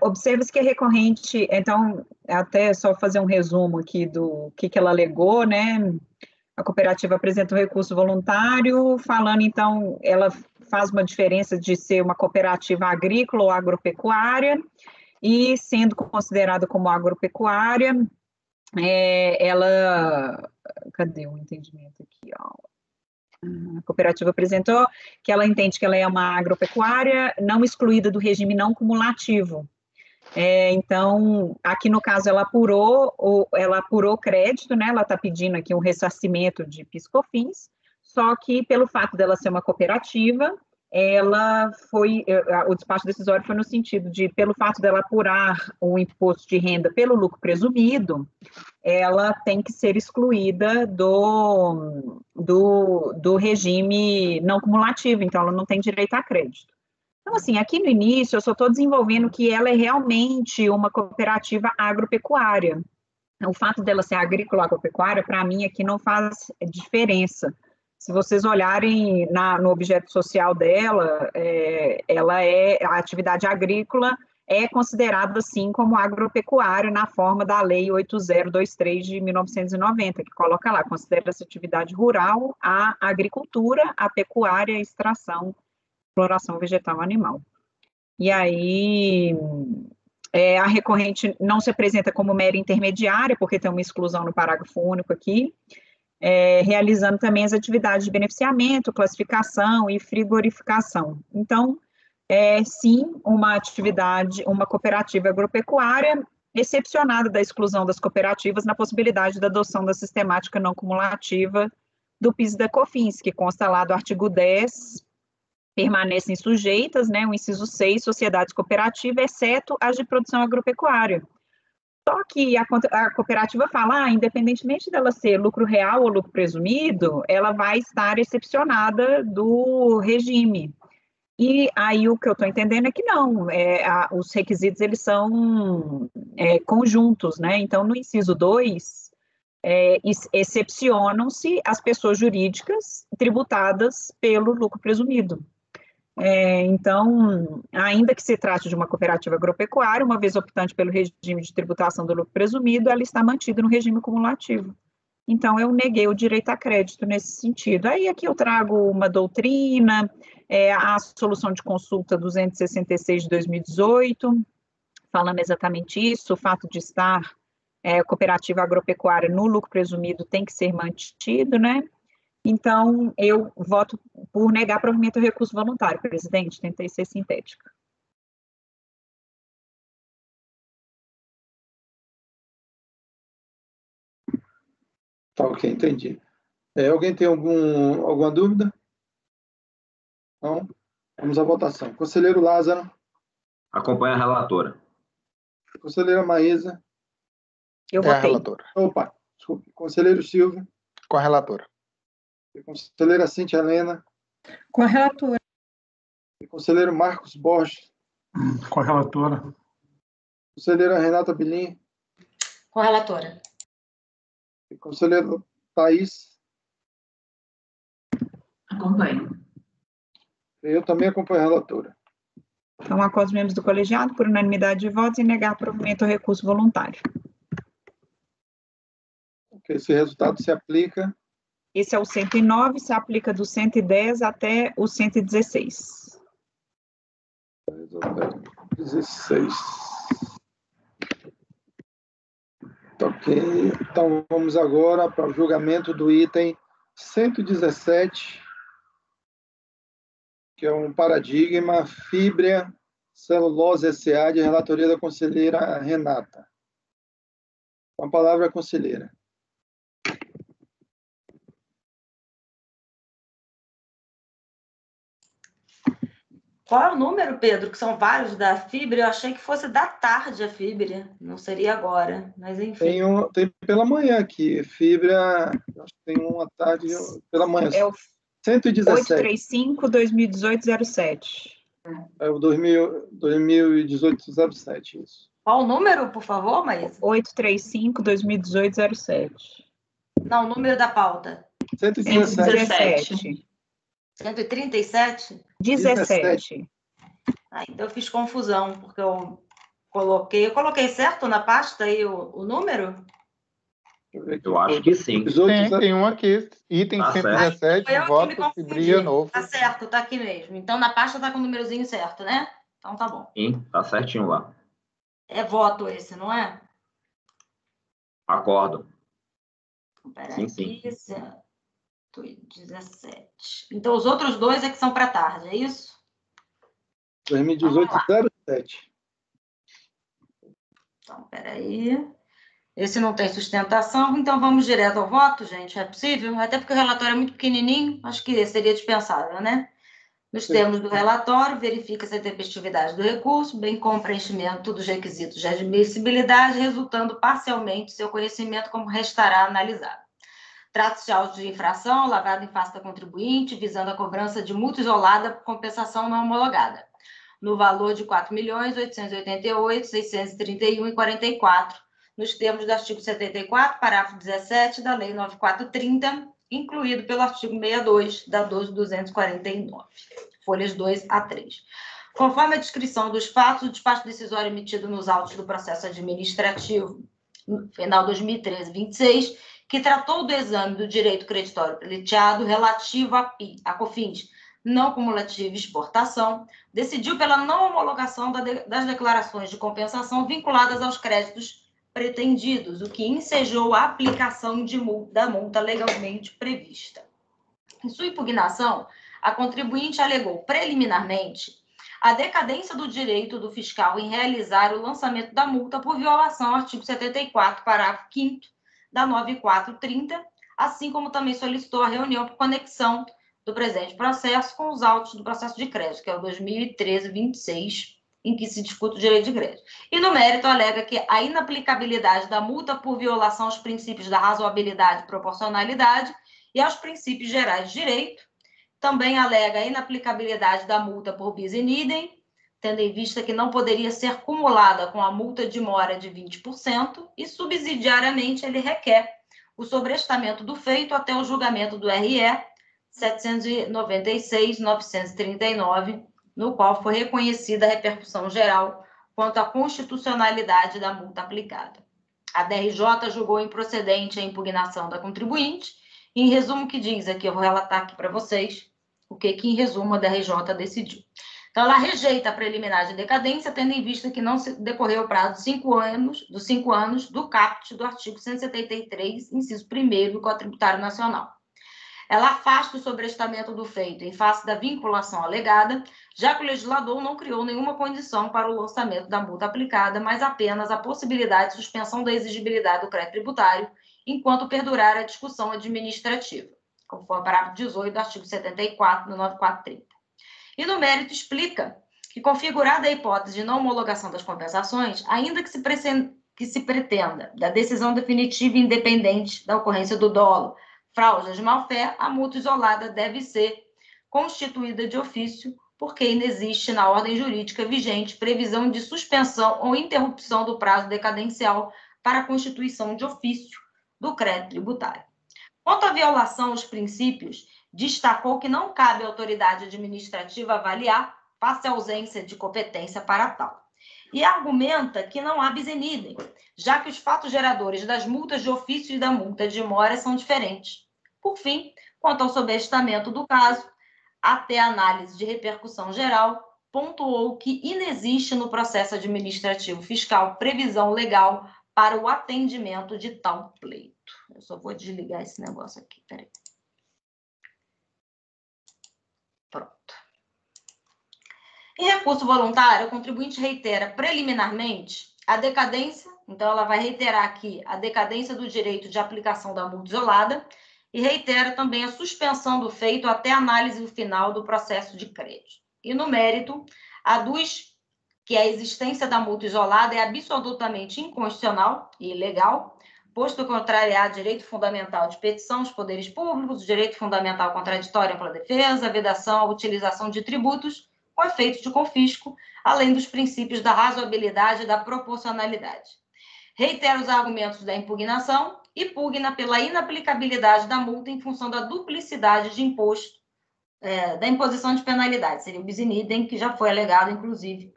Speaker 3: Observa-se que é recorrente, então, até só fazer um resumo aqui do que ela alegou, né? A cooperativa apresenta um recurso voluntário, falando, então, ela faz uma diferença de ser uma cooperativa agrícola ou agropecuária, e sendo considerada como agropecuária, cadê o entendimento aqui, ó? A cooperativa apresentou que ela entende que ela é uma agropecuária não excluída do regime não cumulativo. Então, aqui no caso, ela apurou crédito, né? Ela está pedindo aqui um ressarcimento de PIS/COFINS, só que pelo fato dela ser uma cooperativa, o despacho decisório foi no sentido de, pelo fato dela apurar o imposto de renda pelo lucro presumido, ela tem que ser excluída do regime não cumulativo, então ela não tem direito a crédito. Então, assim, aqui no início eu só estou desenvolvendo que ela é realmente uma cooperativa agropecuária, o fato dela ser agrícola agropecuária, para mim, aqui não faz diferença. Se vocês olharem no objeto social dela, a atividade agrícola é considerada, assim, como agropecuária na forma da Lei 8023 de 1990, que coloca lá, considera essa atividade rural a agricultura, a pecuária, a extração, exploração vegetal animal. E aí, a recorrente não se apresenta como mera intermediária, porque tem uma exclusão no parágrafo único aqui, realizando também as atividades de beneficiamento, classificação e frigorificação. Então, sim, uma cooperativa agropecuária, excepcionada da exclusão das cooperativas na possibilidade da adoção da sistemática não cumulativa do PIS e da COFINS, que consta lá do artigo 10, permanecem sujeitas, né, o inciso 6, sociedades cooperativas, exceto as de produção agropecuária. Só que a cooperativa fala, independentemente dela ser lucro real ou lucro presumido, ela vai estar excepcionada do regime. E aí o que eu estou entendendo é que não, os requisitos eles são conjuntos, né? Então, no inciso 2, excepcionam-se as pessoas jurídicas tributadas pelo lucro presumido. Então, ainda que se trate de uma cooperativa agropecuária, uma vez optante pelo regime de tributação do lucro presumido, ela está mantida no regime cumulativo. Então, eu neguei o direito a crédito nesse sentido. Aí, aqui eu trago uma doutrina, a solução de consulta 266 de 2018, falando exatamente isso, o fato de estar cooperativa agropecuária no lucro presumido tem que ser mantido, né? Então, eu voto por negar provimento ao recurso voluntário, presidente, tentei ser sintética.
Speaker 2: Tá, ok, entendi. Alguém tem alguma dúvida? Não? Vamos à votação. Conselheiro Lázaro.
Speaker 8: Acompanha a relatora.
Speaker 2: Conselheira Maísa.
Speaker 3: Eu votei.
Speaker 7: A relatora.
Speaker 2: Opa, desculpe. Conselheiro Silvio.
Speaker 7: Com a relatora.
Speaker 2: Conselheira Cintia Helena.
Speaker 9: Com a relatora.
Speaker 2: Conselheiro Marcos Borges.
Speaker 6: Com a relatora.
Speaker 2: Conselheira Renata Bilim.
Speaker 10: Com a relatora.
Speaker 2: Conselheiro Thaís.
Speaker 5: Acompanho.
Speaker 2: Eu também acompanho a relatora.
Speaker 3: Então, acordo os membros do colegiado, por unanimidade de votos, e negar provimento ao recurso voluntário.
Speaker 2: Ok, esse resultado se aplica.
Speaker 3: Esse é o 109, se aplica do 110 até o 116.
Speaker 2: 16. Ok, então vamos agora para o julgamento do item 117, que é um paradigma Fibria Celulose S.A. de relatoria da conselheira Renata. Com a palavra, conselheira.
Speaker 12: Qual é o número, Pedro? Que são vários da Fibria. Eu achei que fosse da tarde a Fibria. Não seria agora, mas enfim.
Speaker 2: Tem pela manhã aqui. Fibria, acho que tem uma tarde pela manhã.
Speaker 3: É o
Speaker 2: 117.
Speaker 3: 835-2018-07.
Speaker 2: É o 2018-07, isso.
Speaker 12: Qual o número, por favor, Maísa?
Speaker 3: 835-2018-07.
Speaker 12: Não, o número da pauta.
Speaker 3: 117.
Speaker 12: 137?
Speaker 3: 17.
Speaker 12: Então eu fiz confusão, porque eu coloquei certo na pasta aí o número?
Speaker 8: Eu acho que sim.
Speaker 7: Tem um aqui, item
Speaker 8: Tá
Speaker 7: 117, voto Fibria novo.
Speaker 12: Tá certo, tá aqui mesmo. Então na pasta tá com o númerozinho certo, né? Então tá bom.
Speaker 8: Sim, tá certinho lá.
Speaker 12: É voto esse, não é?
Speaker 8: Acordo.
Speaker 12: Peraí, sim. 17. Então, os outros dois é que são para tarde, é isso?
Speaker 2: 2018-07.
Speaker 12: Então, peraí. Esse não tem sustentação, então vamos direto ao voto, gente. É possível? Até porque o relatório é muito pequenininho, acho que seria dispensável, né? Nos termos do relatório, verifica-se a tempestividade do recurso, bem como o preenchimento dos requisitos de admissibilidade, resultando parcialmente seu conhecimento como restará analisado. Trata-se de auto de infração, lavrado em face da contribuinte, visando a cobrança de multa isolada por compensação não homologada, no valor de R$ 4.888.631,44, nos termos do artigo 74, parágrafo 17 da Lei 9430, incluído pelo artigo 62 da 12.249, folhas 2 a 3. Conforme a descrição dos fatos, o despacho decisório emitido nos autos do processo administrativo, no final 2013-26, que tratou do exame do direito creditório pleiteado relativo a COFINS não cumulativa exportação, decidiu pela não homologação das declarações de compensação vinculadas aos créditos pretendidos, o que ensejou a aplicação da multa legalmente prevista. Em sua impugnação, a contribuinte alegou preliminarmente a decadência do direito do fiscal em realizar o lançamento da multa por violação ao artigo 74, parágrafo 5º da 9430, assim como também solicitou a reunião por conexão do presente processo com os autos do processo de crédito, que é o 2013-26, em que se discute o direito de crédito. E no mérito alega que a inaplicabilidade da multa por violação aos princípios da razoabilidade e proporcionalidade e aos princípios gerais de direito. Também alega a inaplicabilidade da multa por bis in idem, tendo em vista que não poderia ser cumulada com a multa de mora de 20%, e subsidiariamente ele requer o sobrestamento do feito até o julgamento do RE 796.939, no qual foi reconhecida a repercussão geral quanto à constitucionalidade da multa aplicada. A DRJ julgou improcedente a impugnação da contribuinte. Em resumo, o que diz aqui, eu vou relatar aqui para vocês o que em resumo a DRJ decidiu. Então, ela rejeita a preliminar de decadência, tendo em vista que não se decorreu o prazo de 5 anos do caput do artigo 173, inciso 1º do Código Tributário Nacional. Ela afasta o sobrestamento do feito em face da vinculação alegada, já que o legislador não criou nenhuma condição para o lançamento da multa aplicada, mas apenas a possibilidade de suspensão da exigibilidade do crédito tributário enquanto perdurar a discussão administrativa, conforme o parágrafo 18 do artigo 74 do 9430. E no mérito explica que, configurada a hipótese de não homologação das compensações, ainda que se pretenda da decisão definitiva e independente da ocorrência do dolo, fraude de má-fé, a multa isolada deve ser constituída de ofício, porque inexiste na ordem jurídica vigente previsão de suspensão ou interrupção do prazo decadencial para a constituição de ofício do crédito tributário. Quanto à violação aos princípios, destacou que não cabe à autoridade administrativa avaliar face à ausência de competência para tal. E argumenta que não há bis in idem, já que os fatos geradores das multas de ofício e da multa de mora são diferentes. Por fim, quanto ao sobrestamento do caso, até a análise de repercussão geral, pontuou que inexiste no processo administrativo fiscal previsão legal para o atendimento de tal pleito. Eu só vou desligar esse negócio aqui, peraí. Pronto. Em recurso voluntário, o contribuinte reitera preliminarmente a decadência, então ela vai reiterar aqui a decadência do direito de aplicação da multa isolada e reitera também a suspensão do feito até a análise final do processo de crédito. E no mérito, aduz que a existência da multa isolada é absolutamente inconstitucional e ilegal, posto contrariar direito fundamental de petição aos poderes públicos, o direito fundamental contraditório ampla defesa, a vedação à utilização de tributos com efeito de confisco, além dos princípios da razoabilidade e da proporcionalidade. Reitera os argumentos da impugnação e pugna pela inaplicabilidade da multa em função da duplicidade de imposto, da imposição de penalidade, seria o bis in idem, que já foi alegado, inclusive,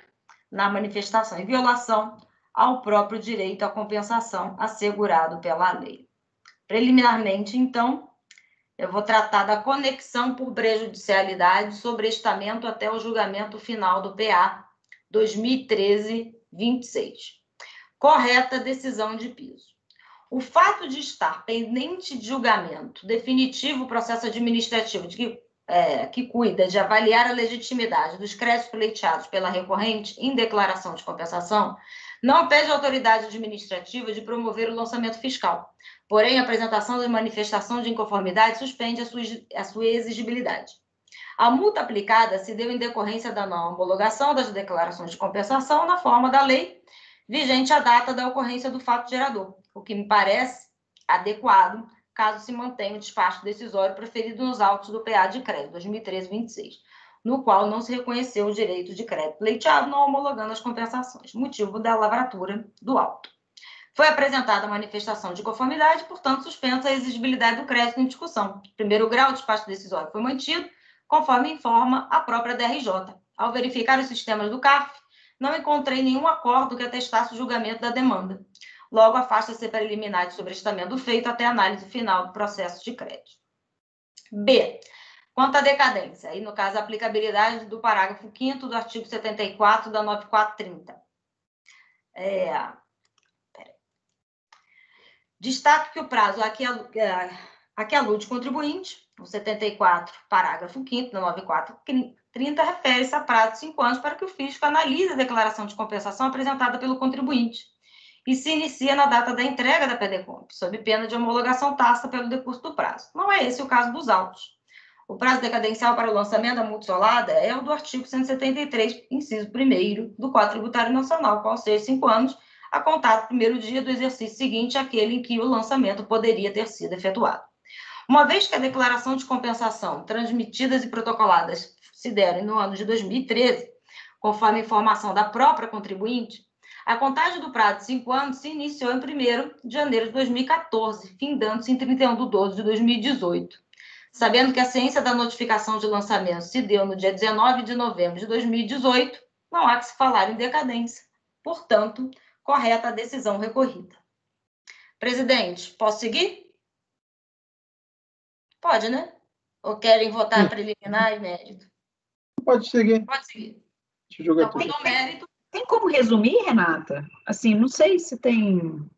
Speaker 12: na manifestação, em violação ao próprio direito à compensação assegurado pela lei. Preliminarmente, então, eu vou tratar da conexão por prejudicialidade, sobrestamento até o julgamento final do PA 2013-26. Correta decisão de piso. O fato de estar pendente de julgamento definitivo o processo administrativo que cuida de avaliar a legitimidade dos créditos pleiteados pela recorrente em declaração de compensação, não impede a autoridade administrativa de promover o lançamento fiscal. Porém, a apresentação de manifestação de inconformidade suspende a sua exigibilidade. A multa aplicada se deu em decorrência da não homologação das declarações de compensação na forma da lei, vigente à data da ocorrência do fato gerador, o que me parece adequado, caso se mantenha o despacho decisório preferido nos autos do PA de crédito 2013-26, no qual não se reconheceu o direito de crédito pleiteado, não homologando as compensações, motivo da lavratura do auto. Foi apresentada a manifestação de conformidade, portanto, suspensa a exigibilidade do crédito em discussão. Primeiro grau, o despacho decisório foi mantido, conforme informa a própria DRJ. Ao verificar os sistemas do CARF, não encontrei nenhum acordo que atestasse o julgamento da demanda. Logo, afasta-se preliminar de sobrestamento feito até a análise final do processo de crédito. B. Quanto à decadência, aí no caso a aplicabilidade do parágrafo 5º do artigo 74 da 9430. Destaque que o prazo a que alude contribuinte, o 74, parágrafo 5º da 9430, refere-se a prazo de 5 anos para que o fisco analise a declaração de compensação apresentada pelo contribuinte e se inicia na data da entrega da PEDECOMP, sob pena de homologação tácita pelo decurso do prazo. Não é esse o caso dos autos. O prazo decadencial para o lançamento da multa isolada é o do artigo 173, inciso 1º do Código Tributário Nacional, qual seja 5 anos, a contar do primeiro dia do exercício seguinte àquele em que o lançamento poderia ter sido efetuado. Uma vez que a declaração de compensação transmitidas e protocoladas se deram no ano de 2013, conforme informação da própria contribuinte, a contagem do prazo de 5 anos se iniciou em 1º de janeiro de 2014, findando-se em 31 de 12 de 2018. Sabendo que a ciência da notificação de lançamento se deu no dia 19 de novembro de 2018, não há que se falar em decadência. Portanto, correta a decisão recorrida. Presidente, posso seguir? Pode, né? Ou querem votar preliminar e mérito?
Speaker 2: Pode seguir.
Speaker 12: Pode seguir.
Speaker 2: Deixa eu jogar
Speaker 12: Então,
Speaker 2: tudo.
Speaker 12: com mérito.
Speaker 3: Tem como resumir, Renata? Assim, não sei se tem...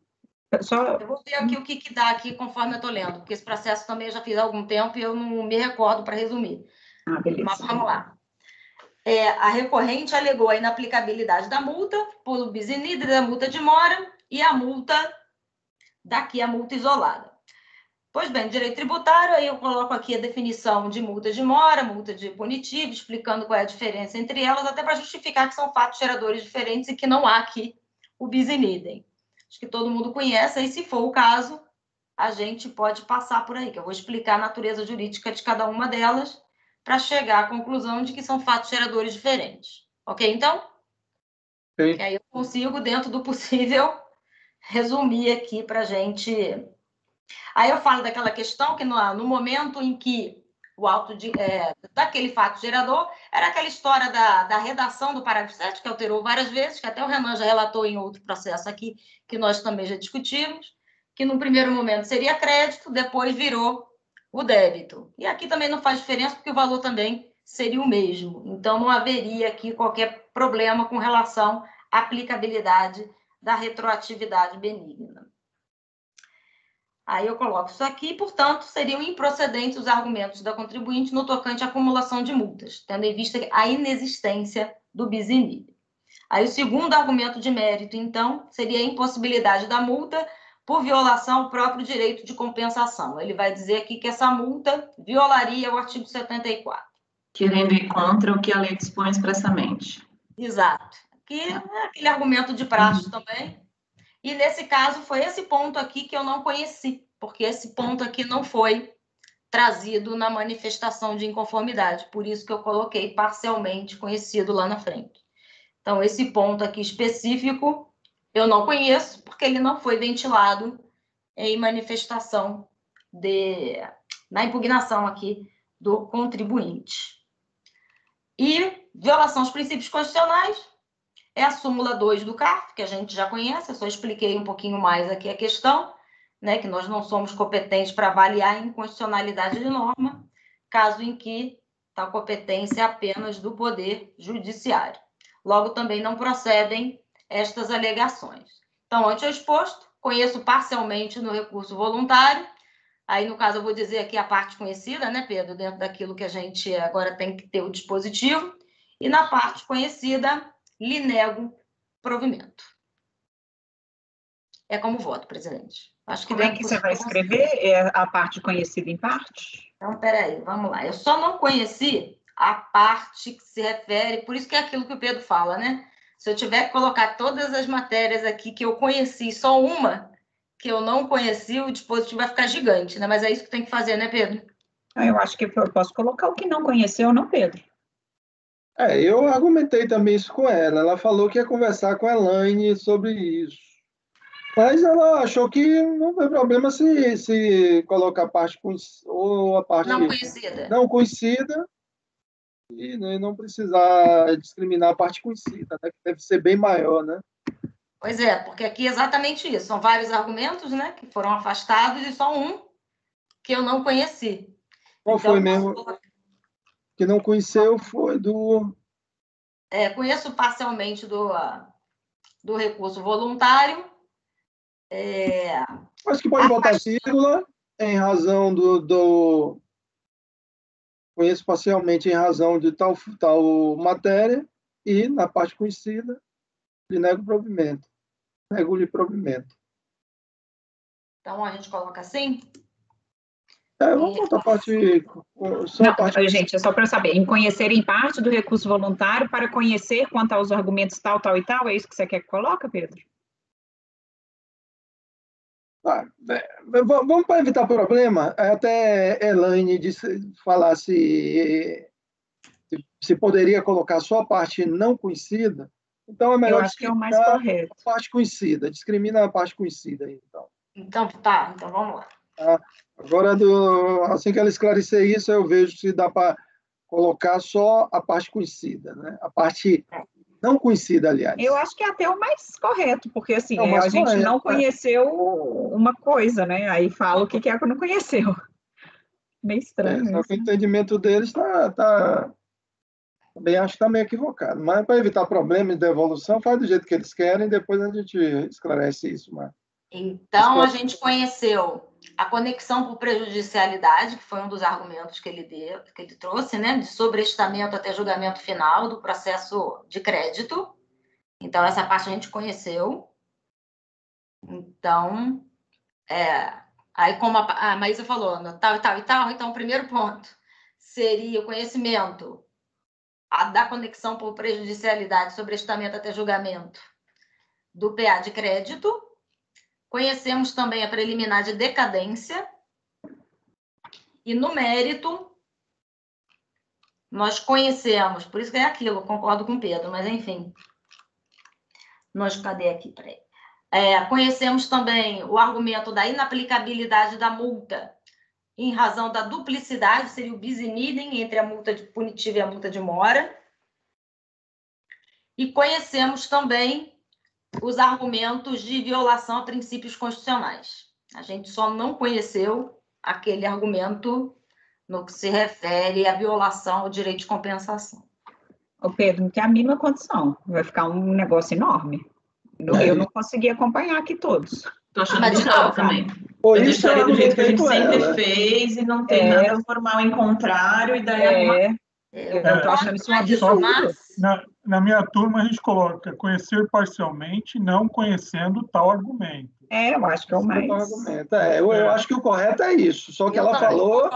Speaker 3: Só...
Speaker 12: Eu vou ver aqui o que dá aqui conforme eu estou lendo, porque esse processo também eu já fiz há algum tempo e eu não me recordo para resumir.
Speaker 3: Beleza.
Speaker 12: Mas vamos lá. A recorrente alegou a inaplicabilidade da multa por bis in idem da multa de mora e a multa isolada. Pois bem, direito tributário, aí eu coloco aqui a definição de multa de mora, multa de punitivo, explicando qual é a diferença entre elas, até para justificar que são fatos geradores diferentes e que não há aqui o bis in idem. Acho que todo mundo conhece, aí se for o caso, a gente pode passar por aí, que eu vou explicar a natureza jurídica de cada uma delas para chegar à conclusão de que são fatos geradores diferentes. Ok, então?
Speaker 2: Sim.
Speaker 12: Que aí eu consigo, dentro do possível, resumir aqui para a gente... Aí eu falo daquela questão que no momento em que o daquele fato gerador, era aquela história da redação do parágrafo 7, que alterou várias vezes, que até o Renan já relatou em outro processo aqui, que nós também já discutimos, que no primeiro momento seria crédito, depois virou o débito. E aqui também não faz diferença, porque o valor também seria o mesmo. Então, não haveria aqui qualquer problema com relação à aplicabilidade da retroatividade benigna. Aí eu coloco isso aqui, portanto, seriam improcedentes os argumentos da contribuinte no tocante à acumulação de multas, tendo em vista a inexistência do bis in idem. Aí o segundo argumento de mérito, então, seria a impossibilidade da multa por violação ao próprio direito de compensação. Ele vai dizer aqui que essa multa violaria o artigo 74.
Speaker 5: Querendo ir contra o que a lei dispõe expressamente.
Speaker 12: Exato. Aqui é aquele argumento de prazo também. E, nesse caso, foi esse ponto aqui que eu não conheci, porque esse ponto aqui não foi trazido na manifestação de inconformidade, por isso que eu coloquei parcialmente conhecido lá na frente. Então, esse ponto aqui específico, eu não conheço, porque ele não foi ventilado em manifestação na impugnação aqui do contribuinte. E violação aos princípios constitucionais, é a súmula 2 do CARF, que a gente já conhece, eu só expliquei um pouquinho mais aqui a questão, né, que nós não somos competentes para avaliar a inconstitucionalidade de norma, caso em que tal competência é apenas do Poder Judiciário. Logo, também não procedem estas alegações. Então, ante o exposto, conheço parcialmente no recurso voluntário, aí, no caso, eu vou dizer aqui a parte conhecida, né, Pedro, dentro daquilo que a gente agora tem que ter o dispositivo, e na parte conhecida, lhe nego provimento. É como voto, presidente. Acho que
Speaker 3: Como é que você vai escrever a parte conhecida em parte?
Speaker 12: Então, peraí, vamos lá. Eu só não conheci a parte que se refere, por isso que é aquilo que o Pedro fala, né? Se eu tiver que colocar todas as matérias aqui que eu conheci, só uma que eu não conheci, o dispositivo vai ficar gigante, né? Mas é isso que tem que fazer, né, Pedro?
Speaker 3: Eu acho que eu posso colocar o que não conheceu, não, Pedro?
Speaker 2: Eu argumentei também isso com ela. Ela falou que ia conversar com a Elaine sobre isso. Mas ela achou que não tem problema se colocar a parte ou a parte
Speaker 12: Não conhecida.
Speaker 2: não conhecida e né, não precisar discriminar a parte conhecida, né, que deve ser bem maior, né?
Speaker 12: Pois é, porque aqui é exatamente isso. São vários argumentos, né, que foram afastados e só um que eu não conheci.
Speaker 2: Qual
Speaker 12: Então,
Speaker 2: foi mesmo que não conheceu? Foi do...
Speaker 12: Conheço parcialmente do recurso voluntário.
Speaker 2: Acho que pode botar vírgula em razão do... Conheço parcialmente em razão de tal matéria e, na parte conhecida, lhe nego provimento. Nego-lhe provimento.
Speaker 12: Então, a gente coloca assim?
Speaker 2: Vamos botar a parte...
Speaker 3: Não, gente, é só para eu saber. Em conhecer em parte do recurso voluntário para conhecer quanto aos argumentos tal, tal e tal, é isso que você quer que coloque, Pedro?
Speaker 2: Vamos para evitar problema. Até Elaine falar se poderia colocar só a parte não conhecida. Então é melhor
Speaker 3: eu acho que é o mais correto.
Speaker 2: A parte conhecida. Discrimina a parte conhecida.
Speaker 12: Então tá. Então vamos lá.
Speaker 2: Agora, assim que ela esclarecer isso, eu vejo se dá para colocar só a parte conhecida, né? A parte não conhecida, aliás.
Speaker 3: Eu acho que é até o mais correto, porque assim, a gente não conheceu uma coisa, né? Aí fala o que é que não conheceu. Meio estranho.
Speaker 2: Só que o entendimento deles também acho que está meio equivocado. Mas para evitar problemas de evolução, faz do jeito que eles querem, depois a gente esclarece isso.
Speaker 12: Então, a gente conheceu a conexão por prejudicialidade, que foi um dos argumentos que ele trouxe, né? De sobreestamento até julgamento final do processo de crédito. Então, essa parte a gente conheceu. Então, aí como a Maísa falou, tal e tal e tal, então o primeiro ponto seria o conhecimento da conexão por prejudicialidade, sobreestamento até julgamento do PA de crédito. Conhecemos também a preliminar de decadência. E no mérito, nós conhecemos, por isso que é aquilo, concordo com o Pedro, mas enfim. Cadê aqui? Peraí. Conhecemos também o argumento da inaplicabilidade da multa em razão da duplicidade, seria o bis in idem entre a multa punitiva e a multa de mora. E conhecemos também os argumentos de violação a princípios constitucionais. A gente só não conheceu aquele argumento no que se refere à violação ao direito de compensação.
Speaker 3: Ô Pedro, não tem a mínima condição. Vai ficar um negócio enorme. Eu não consegui acompanhar aqui todos.
Speaker 5: Estou achando bizarro também.
Speaker 2: Eu
Speaker 5: deixaria do jeito que a gente sempre fez e não tem nada formal em contrário. E daí
Speaker 3: eu estou achando isso um absurdo.
Speaker 6: Na minha turma, a gente coloca conhecer parcialmente, não conhecendo tal argumento.
Speaker 3: Eu acho que é o mais...
Speaker 2: argumento. Eu acho que o correto é isso. Só que ela falou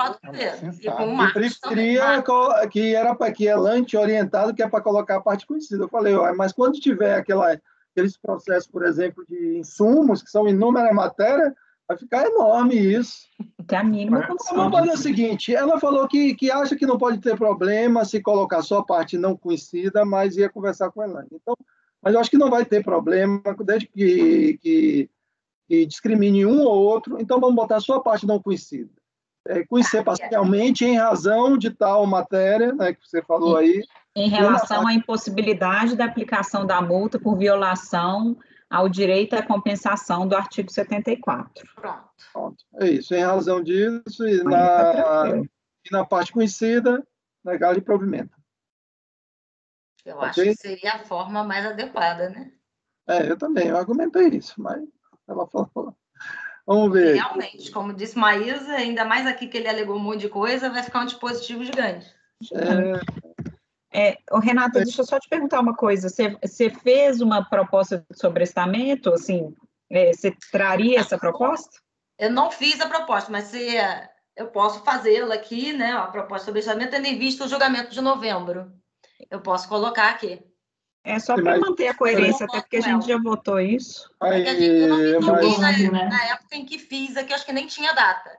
Speaker 2: que preferia que era para que Elaine tinha orientado que é para colocar a parte conhecida. Eu falei, mas quando tiver aqueles processos, por exemplo, de insumos, que são inúmeras matérias, vai ficar enorme isso.
Speaker 3: Tem a mínima condição.
Speaker 2: Vamos fazer o seguinte, ela falou que acha que não pode ter problema se colocar só a parte não conhecida, mas ia conversar com a Elaine. Então, mas eu acho que não vai ter problema, desde que discrimine um ou outro, então vamos botar só a parte não conhecida. Conhecer parcialmente em razão de tal matéria, né, que você falou aí.
Speaker 3: Em relação à impossibilidade da aplicação da multa por violação ao direito à compensação do artigo 74.
Speaker 2: Pronto. É isso. Em razão disso, e na parte conhecida, negar-lhe provimento.
Speaker 12: Eu acho que seria a forma mais adequada, né?
Speaker 2: Eu também. Eu argumentei isso, mas ela falou. Vamos ver.
Speaker 12: Realmente, como disse Maísa, ainda mais aqui que ele alegou um monte de coisa, vai ficar um dispositivo gigante.
Speaker 3: Renata, deixa eu só te perguntar uma coisa. Você fez uma proposta de sobrestamento? Assim, você traria essa proposta?
Speaker 12: Eu não fiz a proposta, mas eu posso fazê-la aqui, né? A proposta de sobrestamento, tendo em vista o julgamento de novembro. Eu posso colocar aqui.
Speaker 3: Só para manter a coerência, até porque a gente já votou isso.
Speaker 12: Eu não fiz na época em que fiz aqui, acho que nem tinha data.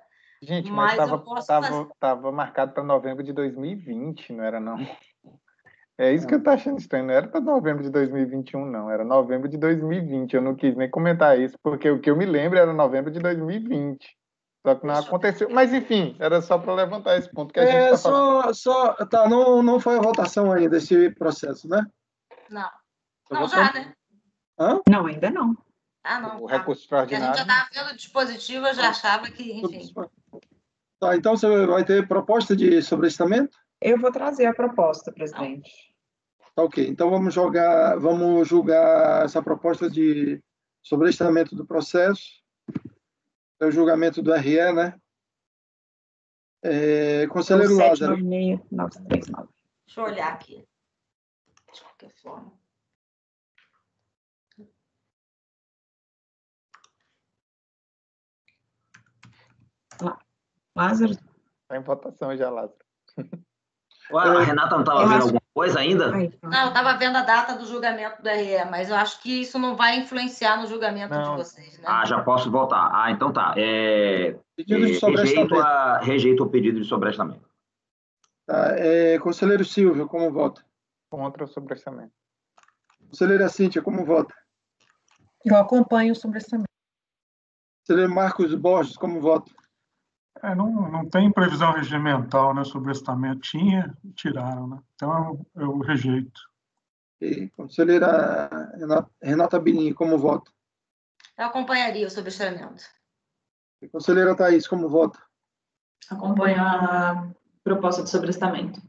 Speaker 7: Gente, mas estava marcado para novembro de 2020, não era não? É isso que eu tô achando estranho. Não era para novembro de 2021, não. Era novembro de 2020. Eu não quis nem comentar isso, porque o que eu me lembro era novembro de 2020. Só que não aconteceu. Mas, enfim, era só para levantar esse ponto que a gente está falando.
Speaker 2: Tá, não foi a votação ainda esse processo, né?
Speaker 12: Não.
Speaker 2: Tá
Speaker 12: Não,
Speaker 2: votando?
Speaker 12: já, né?
Speaker 2: Hã?
Speaker 3: Não, ainda não.
Speaker 12: Ah, não.
Speaker 7: O
Speaker 12: Tá.
Speaker 7: recurso
Speaker 12: Porque a gente
Speaker 7: extraordinário.
Speaker 12: já estava vendo o dispositivo, eu já achava que, enfim.
Speaker 2: Tá, então você vai ter proposta de sobrestamento?
Speaker 3: Eu vou trazer a proposta, presidente.
Speaker 2: Tá, ok. Então vamos julgar essa proposta de sobrestamento do processo. É o julgamento do RE, né? Conselheiro Lázaro.
Speaker 3: 796-939.
Speaker 12: Deixa eu olhar aqui. De qualquer forma.
Speaker 3: Lázaro?
Speaker 7: Está em votação já, Lázaro.
Speaker 8: Ué, a Renata não estava vendo alguma coisa ainda?
Speaker 12: Não, eu estava vendo a data do julgamento do RE, mas eu acho que isso não vai influenciar no julgamento de vocês, né?
Speaker 8: Ah, já posso votar. Ah, então tá.
Speaker 2: Pedido de sobrestamento.
Speaker 8: Rejeito o pedido de sobrestamento.
Speaker 2: Tá, conselheiro Silvio, como vota?
Speaker 7: Contra o sobrestamento.
Speaker 2: Conselheira Cíntia, como vota?
Speaker 9: Eu acompanho o sobrestamento.
Speaker 2: Conselheiro Marcos Borges, como vota?
Speaker 6: Não tem previsão regimental, né, sobre estamento. Tinha, tiraram, né? Então eu rejeito.
Speaker 2: E conselheira Renata Binim, como vota?
Speaker 12: Eu acompanharia o sobrestamento.
Speaker 2: E conselheira Thaís, como vota?
Speaker 5: Acompanho a proposta de sobrestamento.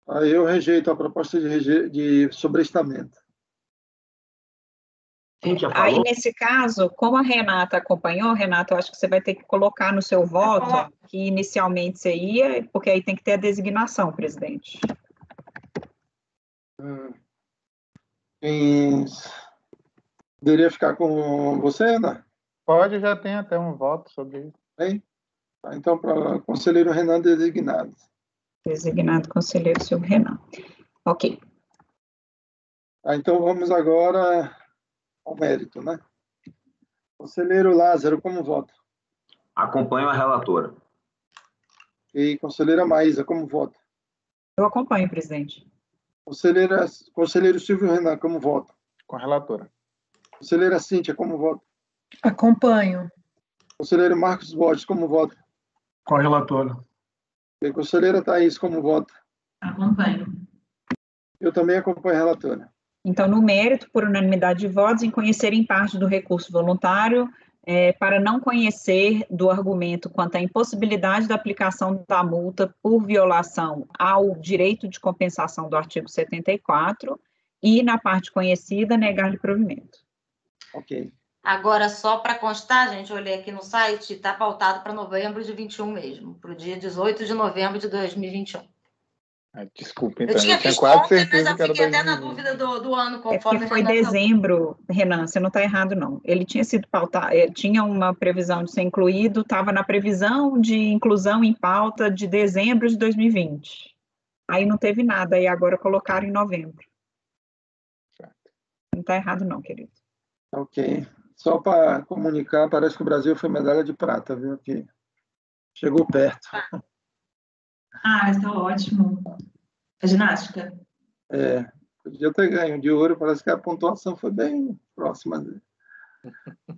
Speaker 2: Aí eu rejeito a proposta de sobrestamento.
Speaker 3: Aí, nesse caso, como a Renata acompanhou, Renata, eu acho que você vai ter que colocar no seu voto que inicialmente você ia, porque aí tem que ter a designação, presidente.
Speaker 2: Poderia ficar com você, Ana?
Speaker 7: Pode, já tem até um voto sobre isso.
Speaker 2: Bem? Então, para conselheiro Renan designado.
Speaker 3: Designado conselheiro Silvio Renan. Ok.
Speaker 2: Então, vamos agora ao mérito, né? Conselheiro Lázaro, como vota?
Speaker 8: Acompanho a relatora.
Speaker 2: E conselheira Maísa, como vota?
Speaker 3: Eu acompanho, presidente.
Speaker 2: Conselheiro Silvio Renan, como vota?
Speaker 7: Com a relatora.
Speaker 2: Conselheira Cíntia, como vota?
Speaker 9: Acompanho.
Speaker 2: Conselheiro Marcos Borges, como vota?
Speaker 6: Com a relatora.
Speaker 2: E conselheira Thaís, como vota?
Speaker 5: Acompanho.
Speaker 2: Eu também acompanho a relatora.
Speaker 3: Então, no mérito, por unanimidade de votos, em conhecer em parte do recurso voluntário, para não conhecer do argumento quanto à impossibilidade da aplicação da multa por violação ao direito de compensação do artigo 74 e, na parte conhecida, negar-lhe provimento.
Speaker 2: Ok.
Speaker 12: Agora, só para constar, gente, eu olhei aqui no site, está pautado para novembro de 21 mesmo, para o dia 18 de novembro de 2021.
Speaker 7: Desculpa, então.
Speaker 12: Eu tinha visto ontem, mas eu fiquei até na dúvida do ano, conforme
Speaker 3: porque foi dezembro, Renan, você não está errado, não. Ele tinha sido pautado, tinha uma previsão de ser incluído, estava na previsão de inclusão em pauta de dezembro de 2020. Aí não teve nada, e agora colocaram em novembro.
Speaker 7: Certo.
Speaker 3: Não está errado, não, querido.
Speaker 2: Ok. Só para comunicar, parece que o Brasil foi medalha de prata, viu? Que chegou perto.
Speaker 5: Ah, está ótimo. A ginástica?
Speaker 2: Podia ter ganho de ouro, parece que a pontuação foi bem próxima.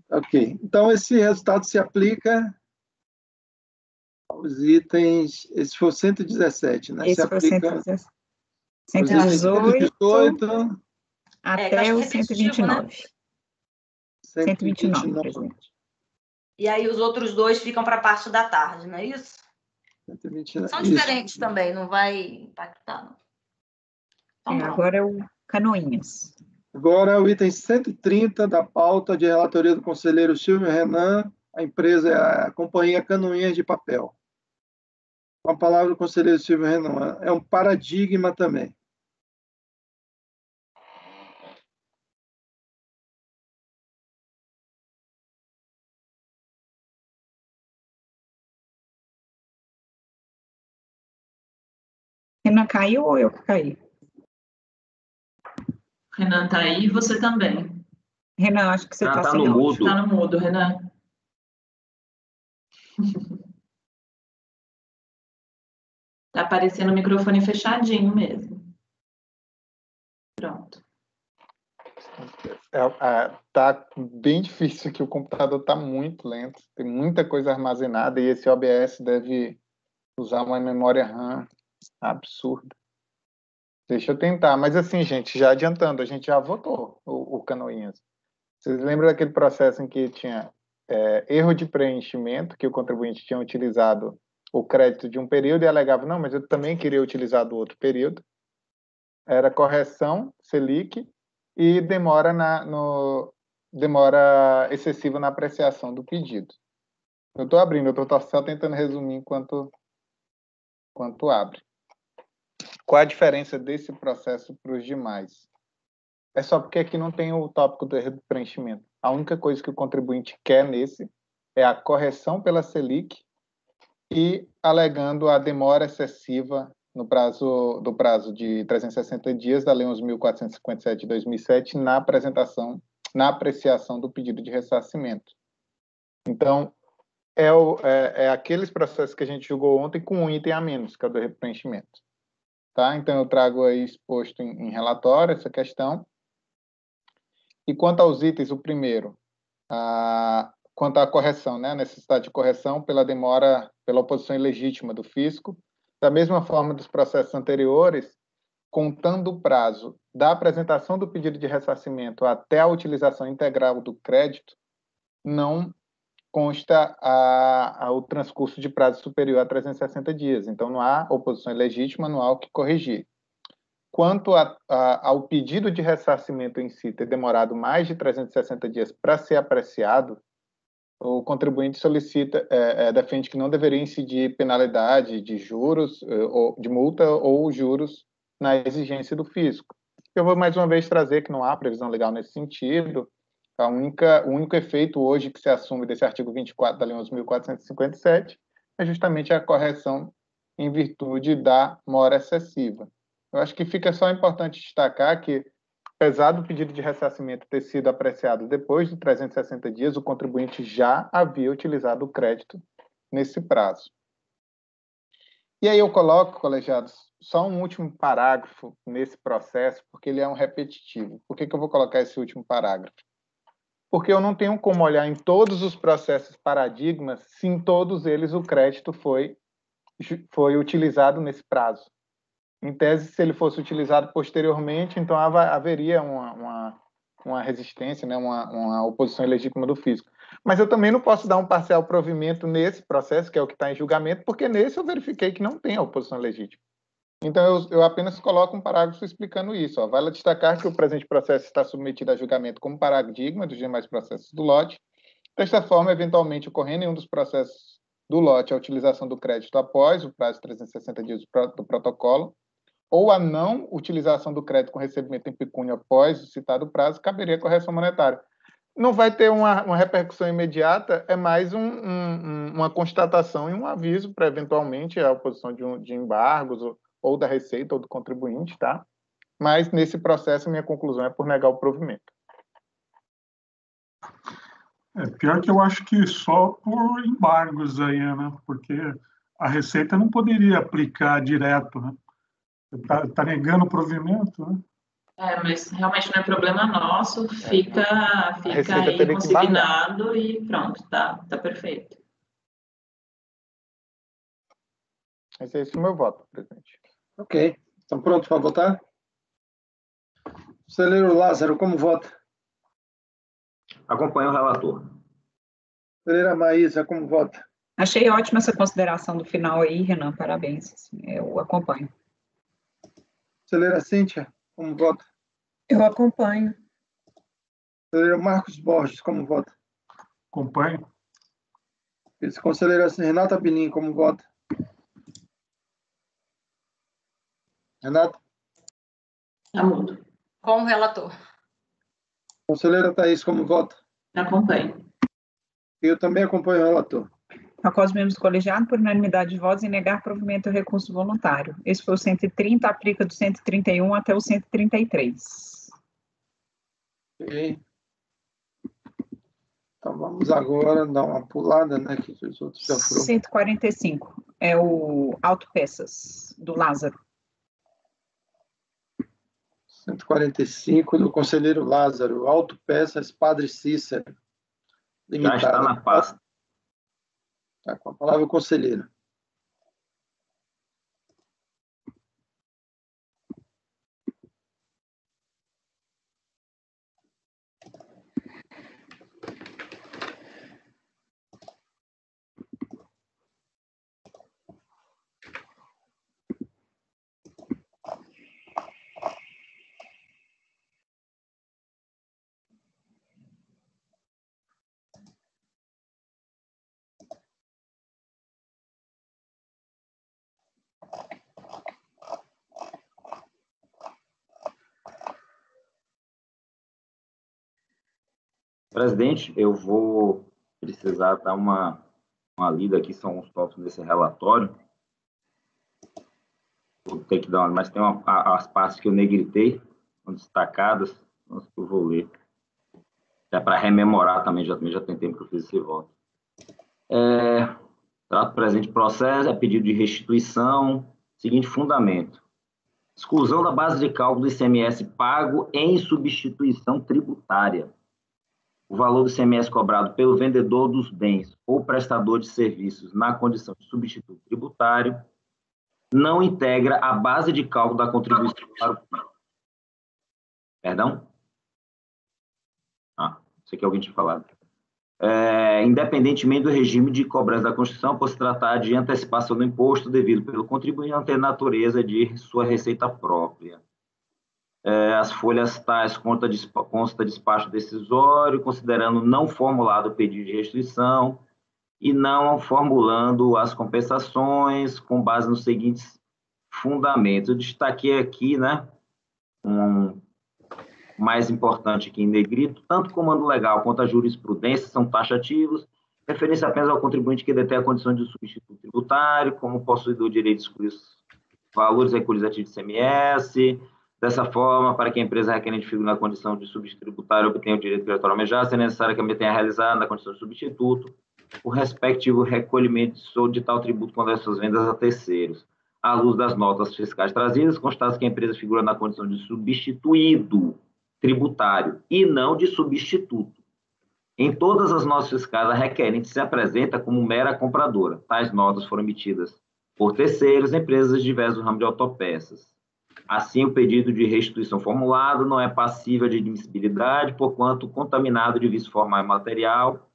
Speaker 2: Ok. Então, esse resultado se aplica aos itens. Esse foi o 117, né?
Speaker 3: Esse
Speaker 2: se
Speaker 3: foi o
Speaker 2: aplica
Speaker 3: 118 até o
Speaker 12: repetitivo,
Speaker 3: 129.
Speaker 12: né?
Speaker 3: 129, presidente.
Speaker 12: E aí os outros dois ficam para a parte da tarde, não é isso?
Speaker 2: 129.
Speaker 12: São diferentes também, não vai impactar, não. Então,
Speaker 3: agora é o Canoinhas.
Speaker 2: Agora, o item 130 da pauta de relatoria do conselheiro Silvio Renan, a empresa é a Companhia Canoinhas de Papel. Com a palavra do conselheiro Silvio Renan, é um paradigma também.
Speaker 3: Renan caiu ou eu que caí?
Speaker 5: Renan está aí, você também.
Speaker 3: Renan, acho que você está
Speaker 8: no mudo.
Speaker 5: Está no mudo, Renan. Está aparecendo o microfone fechadinho mesmo. Pronto.
Speaker 7: Tá bem difícil aqui, o computador está muito lento, tem muita coisa armazenada e esse OBS deve usar uma memória RAM absurda. Deixa eu tentar, mas assim, gente, já adiantando, a gente já votou o Canoinhas. Vocês lembram daquele processo em que tinha erro de preenchimento, que o contribuinte tinha utilizado o crédito de um período e alegava, não, mas eu também queria utilizar do outro período. Era correção, Selic, e demora excessiva na apreciação do pedido. Eu estou abrindo, eu estou só tentando resumir enquanto abre. Qual a diferença desse processo para os demais? É só porque aqui não tem o tópico do erro de preenchimento. A única coisa que o contribuinte quer nesse é a correção pela Selic e alegando a demora excessiva do prazo de 360 dias da Lei 11.457 de 2007 na apreciação do pedido de ressarcimento. Então, é aqueles processos que a gente julgou ontem com um item a menos, que é o do preenchimento. Tá? Então, eu trago aí exposto em relatório essa questão. E quanto aos itens, o primeiro, quanto à correção, né? A necessidade de correção pela demora, pela oposição ilegítima do fisco, da mesma forma dos processos anteriores, contando o prazo da apresentação do pedido de ressarcimento até a utilização integral do crédito, não consta o transcurso de prazo superior a 360 dias. Então, não há oposição ilegítima, não há o que corrigir. Quanto ao pedido de ressarcimento em si ter demorado mais de 360 dias para ser apreciado, o contribuinte defende que não deveria incidir penalidade de juros, ou de multa ou juros na exigência do fisco. Eu vou mais uma vez trazer que não há previsão legal nesse sentido. O único efeito hoje que se assume desse artigo 24 da Lei 11.457 é justamente a correção em virtude da mora excessiva. Eu acho que fica só importante destacar que, apesar do pedido de ressarcimento ter sido apreciado depois de 360 dias, o contribuinte já havia utilizado o crédito nesse prazo. E aí eu coloco, colegiados, só um último parágrafo nesse processo, porque ele é um repetitivo. Por que eu vou colocar esse último parágrafo? Porque eu não tenho como olhar em todos os processos paradigmas se em todos eles o crédito foi utilizado nesse prazo. Em tese, se ele fosse utilizado posteriormente, então haveria uma resistência, né, uma oposição ilegítima do fisco. Mas eu também não posso dar um parcial provimento nesse processo, que é o que está em julgamento, porque nesse eu verifiquei que não tem a oposição legítima. Então, eu apenas coloco um parágrafo explicando isso. Vale destacar que o presente processo está submetido a julgamento como paradigma dos demais processos do lote. Desta forma, eventualmente, ocorrendo em um dos processos do lote a utilização do crédito após o prazo de 360 dias do protocolo, ou a não utilização do crédito com recebimento em pecúnia após o citado prazo, caberia correção monetária. Não vai ter uma repercussão imediata, é mais uma constatação e um aviso para, eventualmente, a oposição de embargos ou da Receita ou do contribuinte, tá? Mas, nesse processo, minha conclusão é por negar o provimento.
Speaker 6: Pior que eu acho que só por embargos aí, né? Porque a Receita não poderia aplicar direto, né? Tá negando o provimento, né?
Speaker 5: Mas realmente não é problema nosso, fica aí consignado e pronto, tá perfeito.
Speaker 7: Esse é o meu voto, presidente.
Speaker 2: Ok. Estão prontos para votar? Conselheiro Lázaro, como vota?
Speaker 8: Acompanho o relator.
Speaker 2: Conselheira Maísa, como vota?
Speaker 3: Achei ótima essa consideração do final aí, Renan, parabéns. Eu acompanho.
Speaker 2: Conselheira Cíntia, como vota?
Speaker 9: Eu acompanho.
Speaker 2: Conselheiro Marcos Borges, como vota?
Speaker 6: Acompanho.
Speaker 2: Vice-conselheira Renata Binim, como vota? Renata?
Speaker 5: Tá mudo.
Speaker 10: Com o relator.
Speaker 2: Conselheira Thaís, como vota?
Speaker 5: Acompanho.
Speaker 2: Eu também acompanho o relator.
Speaker 3: Após os membros do colegiado, por unanimidade de votos, em negar provimento ao recurso voluntário. Esse foi o 130, aplica do 131 até o 133.
Speaker 2: Ok. Então, vamos agora dar uma pulada, né, que os outros já foram.
Speaker 3: 145, é o autopeças, do Lázaro.
Speaker 2: 145 do conselheiro Lázaro, Autopeças Padre Cícero, limitada.
Speaker 8: Já está na pasta.
Speaker 2: Tá com a palavra o conselheiro.
Speaker 8: Presidente, eu vou precisar dar uma lida aqui, são os tópicos desse relatório. Vou ter que dar uma, mas tem as partes que eu negritei, são destacadas, então eu vou ler. É para rememorar também, já tem tempo que eu fiz esse voto. Trato presente processo, é pedido de restituição, seguinte fundamento. Exclusão da base de cálculo do ICMS pago em substituição tributária. O valor do ICMS cobrado pelo vendedor dos bens ou prestador de serviços na condição de substituto tributário não integra a base de cálculo da contribuição para o PIS. Perdão? Isso aqui alguém tinha falado. Independentemente do regime de cobrança da Constituição, por se tratar de antecipação do imposto devido pelo contribuinte, não ter natureza de sua receita própria. As folhas tais consta despacho decisório, considerando não formulado o pedido de restituição e não formulando as compensações com base nos seguintes fundamentos. Eu destaquei aqui, né, mais importante aqui em negrito, tanto o comando legal quanto a jurisprudência são taxativos, referência apenas ao contribuinte que detém a condição de substituto tributário, como possuidor de direito de excluir os valores recolhidos a título de ICMS. Dessa forma, para que a empresa requerente figure na condição de substituto tributário obtenha o direito criatório almejado, é necessário que a tenha realizado na condição de substituto o respectivo recolhimento de tal tributo quando as suas vendas a terceiros. À luz das notas fiscais trazidas, constata que a empresa figura na condição de substituído tributário e não de substituto. Em todas as notas fiscais, a requerente se apresenta como mera compradora. Tais notas foram emitidas por terceiros, empresas de diversos ramos de autopeças. Assim, o pedido de restituição formulado não é passível de admissibilidade, porquanto contaminado de vício formal e material.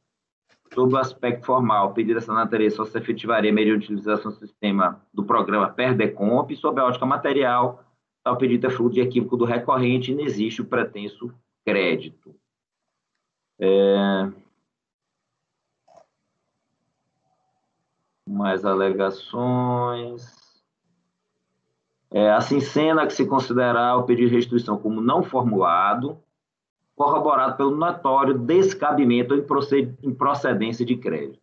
Speaker 8: Sob o aspecto formal, o pedido dessa natureza só se efetivaria mediante utilização do sistema do programa Perdecomp, e sob a ótica material, tal pedido é fruto de equívoco do recorrente e não existe o pretenso crédito. Mais alegações. Assim, cena que se considerar o pedido de restituição como não formulado, corroborado pelo notório descabimento ou improcedência de crédito.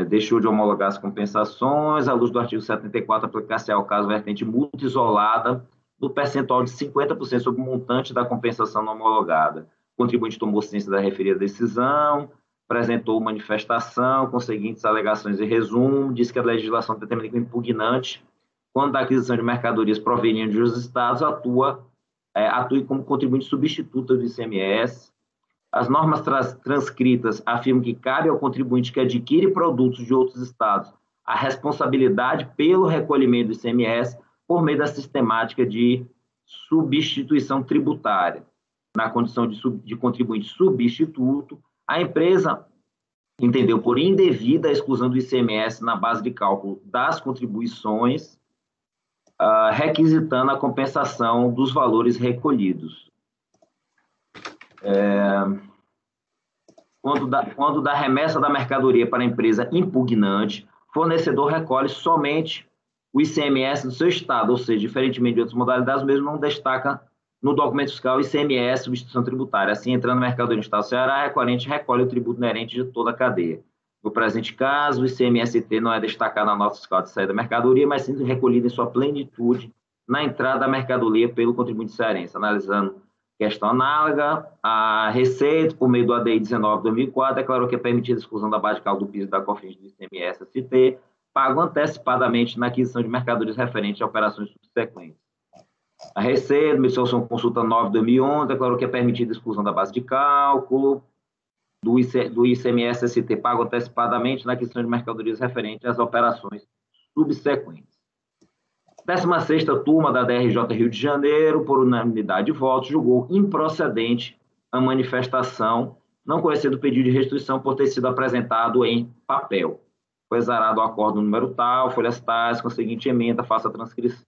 Speaker 8: Deixou de homologar as compensações, à luz do artigo 74, aplicar-se ao caso vertente multa isolada do percentual de 50% sobre o montante da compensação não homologada. O contribuinte tomou ciência da referida decisão, apresentou manifestação com seguintes alegações e resumo, diz que a legislação determina que o impugnante, quando a aquisição de mercadorias provenientes dos estados, atue como contribuinte substituto do ICMS. As normas transcritas afirmam que cabe ao contribuinte que adquire produtos de outros estados a responsabilidade pelo recolhimento do ICMS por meio da sistemática de substituição tributária. Na condição de contribuinte substituto, a empresa entendeu por indevida a exclusão do ICMS na base de cálculo das contribuições, requisitando a compensação dos valores recolhidos. Quando da remessa da mercadoria para a empresa impugnante, o fornecedor recolhe somente o ICMS do seu estado, ou seja, diferentemente de outras modalidades, mesmo não destaca no documento fiscal ICMS, substituição tributária. Assim, entrando na mercadoria no estado do Ceará, a recolhente recolhe o tributo inerente de toda a cadeia. No presente caso, o ICMS-T não é destacado na nota fiscal de saída da mercadoria, mas sim recolhido em sua plenitude na entrada da mercadoria pelo contribuinte cearense. Analisando questão análoga, a Receita, por meio do ADI 19/2004, declarou que é permitida a exclusão da base de cálculo do PIS e da COFINS do ICMS-ST, pago antecipadamente na aquisição de mercadorias referentes a operações subsequentes. A Receita, emitiu sua consulta 9/2011, declarou que é permitida a exclusão da base de cálculo do ICMS-ST pago antecipadamente na questão de mercadorias referente às operações subsequentes. 16ª turma da DRJ Rio de Janeiro, por unanimidade de votos, julgou improcedente a manifestação não conhecendo o pedido de restituição por ter sido apresentado em papel. Foi exarado o acordo número tal, folhas tais, com a seguinte emenda, faça a transcrição.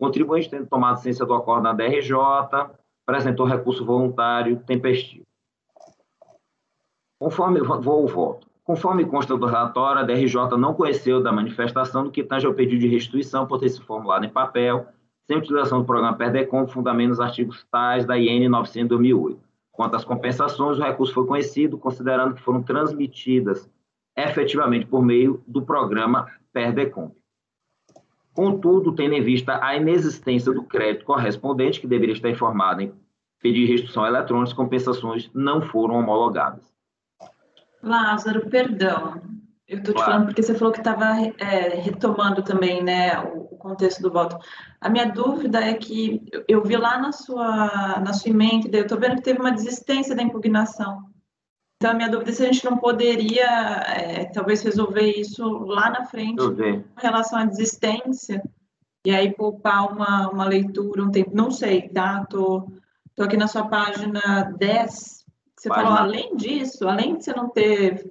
Speaker 8: O contribuinte, tendo tomado ciência do acordo na DRJ, apresentou recurso voluntário tempestivo. Vou ao voto. Conforme consta do relatório, a DRJ não conheceu da manifestação do que tange ao pedido de restituição por ter sido formulado em papel, sem utilização do programa PERDECOM, fundamento nos artigos tais da IN 900/2008. Quanto às compensações, o recurso foi conhecido, considerando que foram transmitidas efetivamente por meio do programa PERDECOM. Contudo, tendo em vista a inexistência do crédito correspondente, que deveria estar informado em pedido de restituição eletrônica, as compensações não foram homologadas.
Speaker 5: Lázaro, perdão. Eu estou te falando porque você falou que estava retomando também, né, o contexto do voto. A minha dúvida é que eu vi lá na sua emenda, eu estou vendo que teve uma desistência da impugnação. Então, a minha dúvida é se a gente não poderia, talvez, resolver isso lá na frente, com relação à desistência, e aí poupar uma leitura, um tempo. Não sei, tá? Estou aqui na sua página 10. Você falou, além disso, além de você não ter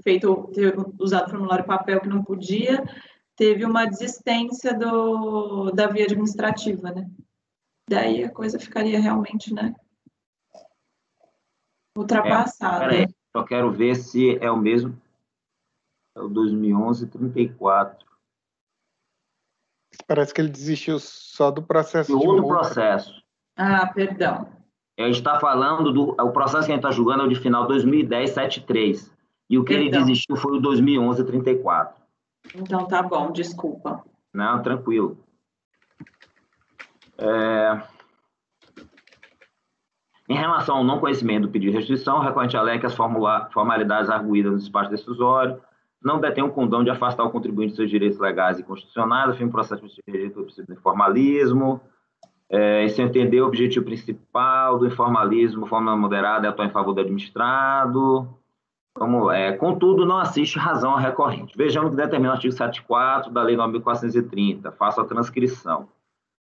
Speaker 5: usado o formulário papel que não podia, teve uma desistência da via administrativa, né? Daí a coisa ficaria realmente, né, ultrapassada.
Speaker 8: Peraí, só quero ver se é o mesmo. É o 2011-34.
Speaker 7: Parece que ele desistiu só do processo
Speaker 8: de outro processo.
Speaker 5: Ah, perdão.
Speaker 8: A gente está falando o processo que a gente está julgando é o de final 2010-73. E o que ele desistiu foi o 2011-34.
Speaker 5: Então, tá bom, desculpa.
Speaker 8: Não, tranquilo. Em relação ao não conhecimento do pedido de restituição, o recorrente alega que as formalidades arguídas no despacho decisório não detêm o condão de afastar o contribuinte de seus direitos legais e constitucionais, a fim do processo de direito do princípio do informalismo. Se entender o objetivo principal do informalismo, forma moderada, é atuar em favor do administrado. Contudo, não assiste razão ao recorrente. Vejamos o que determina o artigo 74 da Lei 9.430. Faço a transcrição.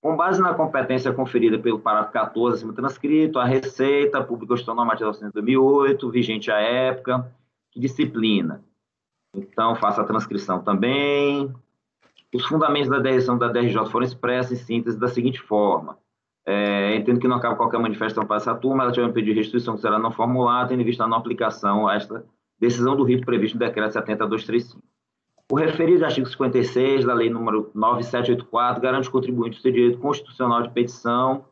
Speaker 8: Com base na competência conferida pelo parágrafo 14 acima transcrito, a Receita publicou a normativa 2008, vigente à época, que disciplina. Então, faço a transcrição também. Os fundamentos da decisão da DRJ foram expressos em síntese da seguinte forma. Entendo que não cabe qualquer manifestação para essa turma, ela tiver um pedido de restituição que será não formulado, tendo em vista a não aplicação a esta decisão do rito previsto no decreto 70.235. O referido artigo 56 da lei número 9784 garante o contribuinte o seu direito constitucional de petição,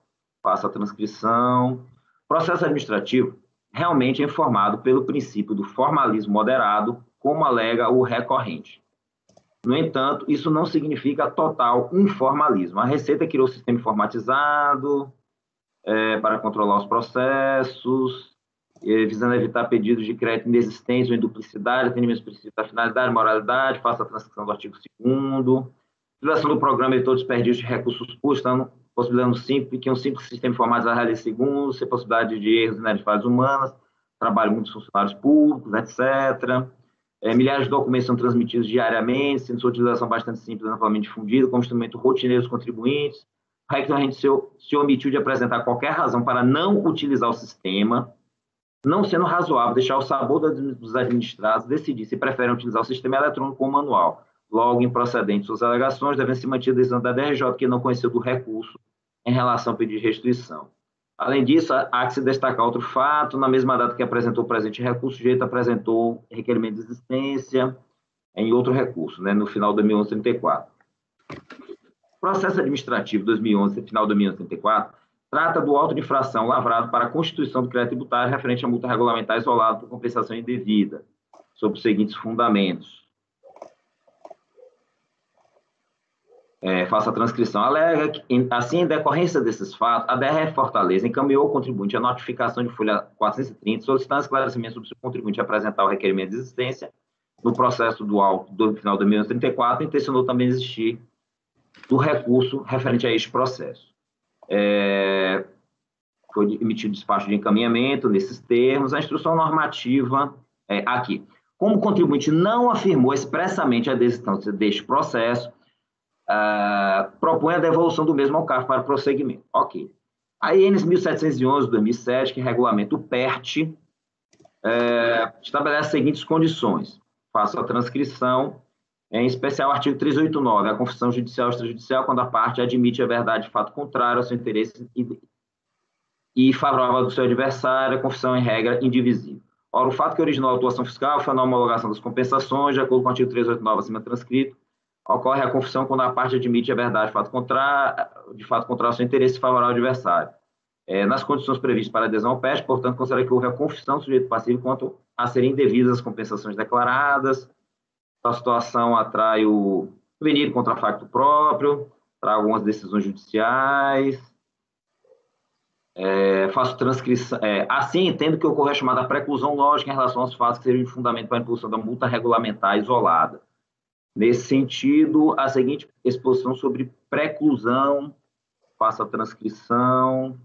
Speaker 8: faço a transcrição. O processo administrativo realmente é informado pelo princípio do formalismo moderado, como alega o recorrente. No entanto, isso não significa total informalismo. A Receita criou um sistema informatizado para controlar os processos, visando evitar pedidos de crédito inexistentes ou em duplicidade, atendimento dos princípios da finalidade e moralidade, faça a transcrição do artigo 2º, utilização do programa editor de desperdício de recursos públicos, possibilitando que um simples sistema informatizado realize segundos, sem possibilidade de erros e falhas humanas, trabalho de muitos funcionários públicos, etc., milhares de documentos são transmitidos diariamente, sendo sua utilização bastante simples e amplamente difundida, como instrumento rotineiro dos contribuintes. O requerente se omitiu de apresentar qualquer razão para não utilizar o sistema, não sendo razoável deixar o sabor dos administrados decidir se preferem utilizar o sistema eletrônico ou manual. Logo, improcedentes suas alegações, devem se manter a decisão da DRJ, que não conheceu do recurso em relação ao pedido de restituição. Além disso, há que se destacar outro fato: na mesma data que apresentou o presente recurso, o sujeito apresentou requerimento de existência em outro recurso, no final de 2011-34. O processo administrativo 2011, final de 2011-34, trata do auto de infração lavrado para a constituição do crédito tributário referente à multa regulamentar isolada por compensação indevida, sob os seguintes fundamentos. Faço a transcrição. Alega que, assim, em decorrência desses fatos, a DRF Fortaleza encaminhou ao contribuinte a notificação de folha 430, solicitando esclarecimento sobre se o contribuinte apresentar o requerimento de existência no processo do auto do final de 1934, intencionou também existir do recurso referente a este processo. Foi emitido despacho de encaminhamento nesses termos. A instrução normativa aqui. Como o contribuinte não afirmou expressamente a desistência deste processo, propõe a devolução do mesmo ao CARF para prosseguimento. Ok. A IN 1711 de 2007, que regulamenta o PERT, estabelece as seguintes condições. Faço a transcrição, em especial o artigo 389, a confissão judicial e extrajudicial, quando a parte admite a verdade de fato contrário ao seu interesse e favorável do seu adversário, a confissão em regra indivisível. Ora, o fato que originou a autuação fiscal foi na homologação das compensações, de acordo com o artigo 389 acima transcrito, ocorre a confissão quando a parte admite a verdade de fato contrário ao seu interesse favorável ao adversário. Nas condições previstas para adesão ao PERT, portanto, considera que houve a confissão do sujeito passivo quanto a serem indevidas as compensações declaradas. A situação atrai o venir contra facto próprio, traz algumas decisões judiciais. Faço transcrição. Assim, entendo que ocorre a chamada preclusão lógica em relação aos fatos que seriam de fundamento para a impulsão da multa regulamentar isolada. Nesse sentido, a seguinte exposição sobre preclusão, faço a transcrição.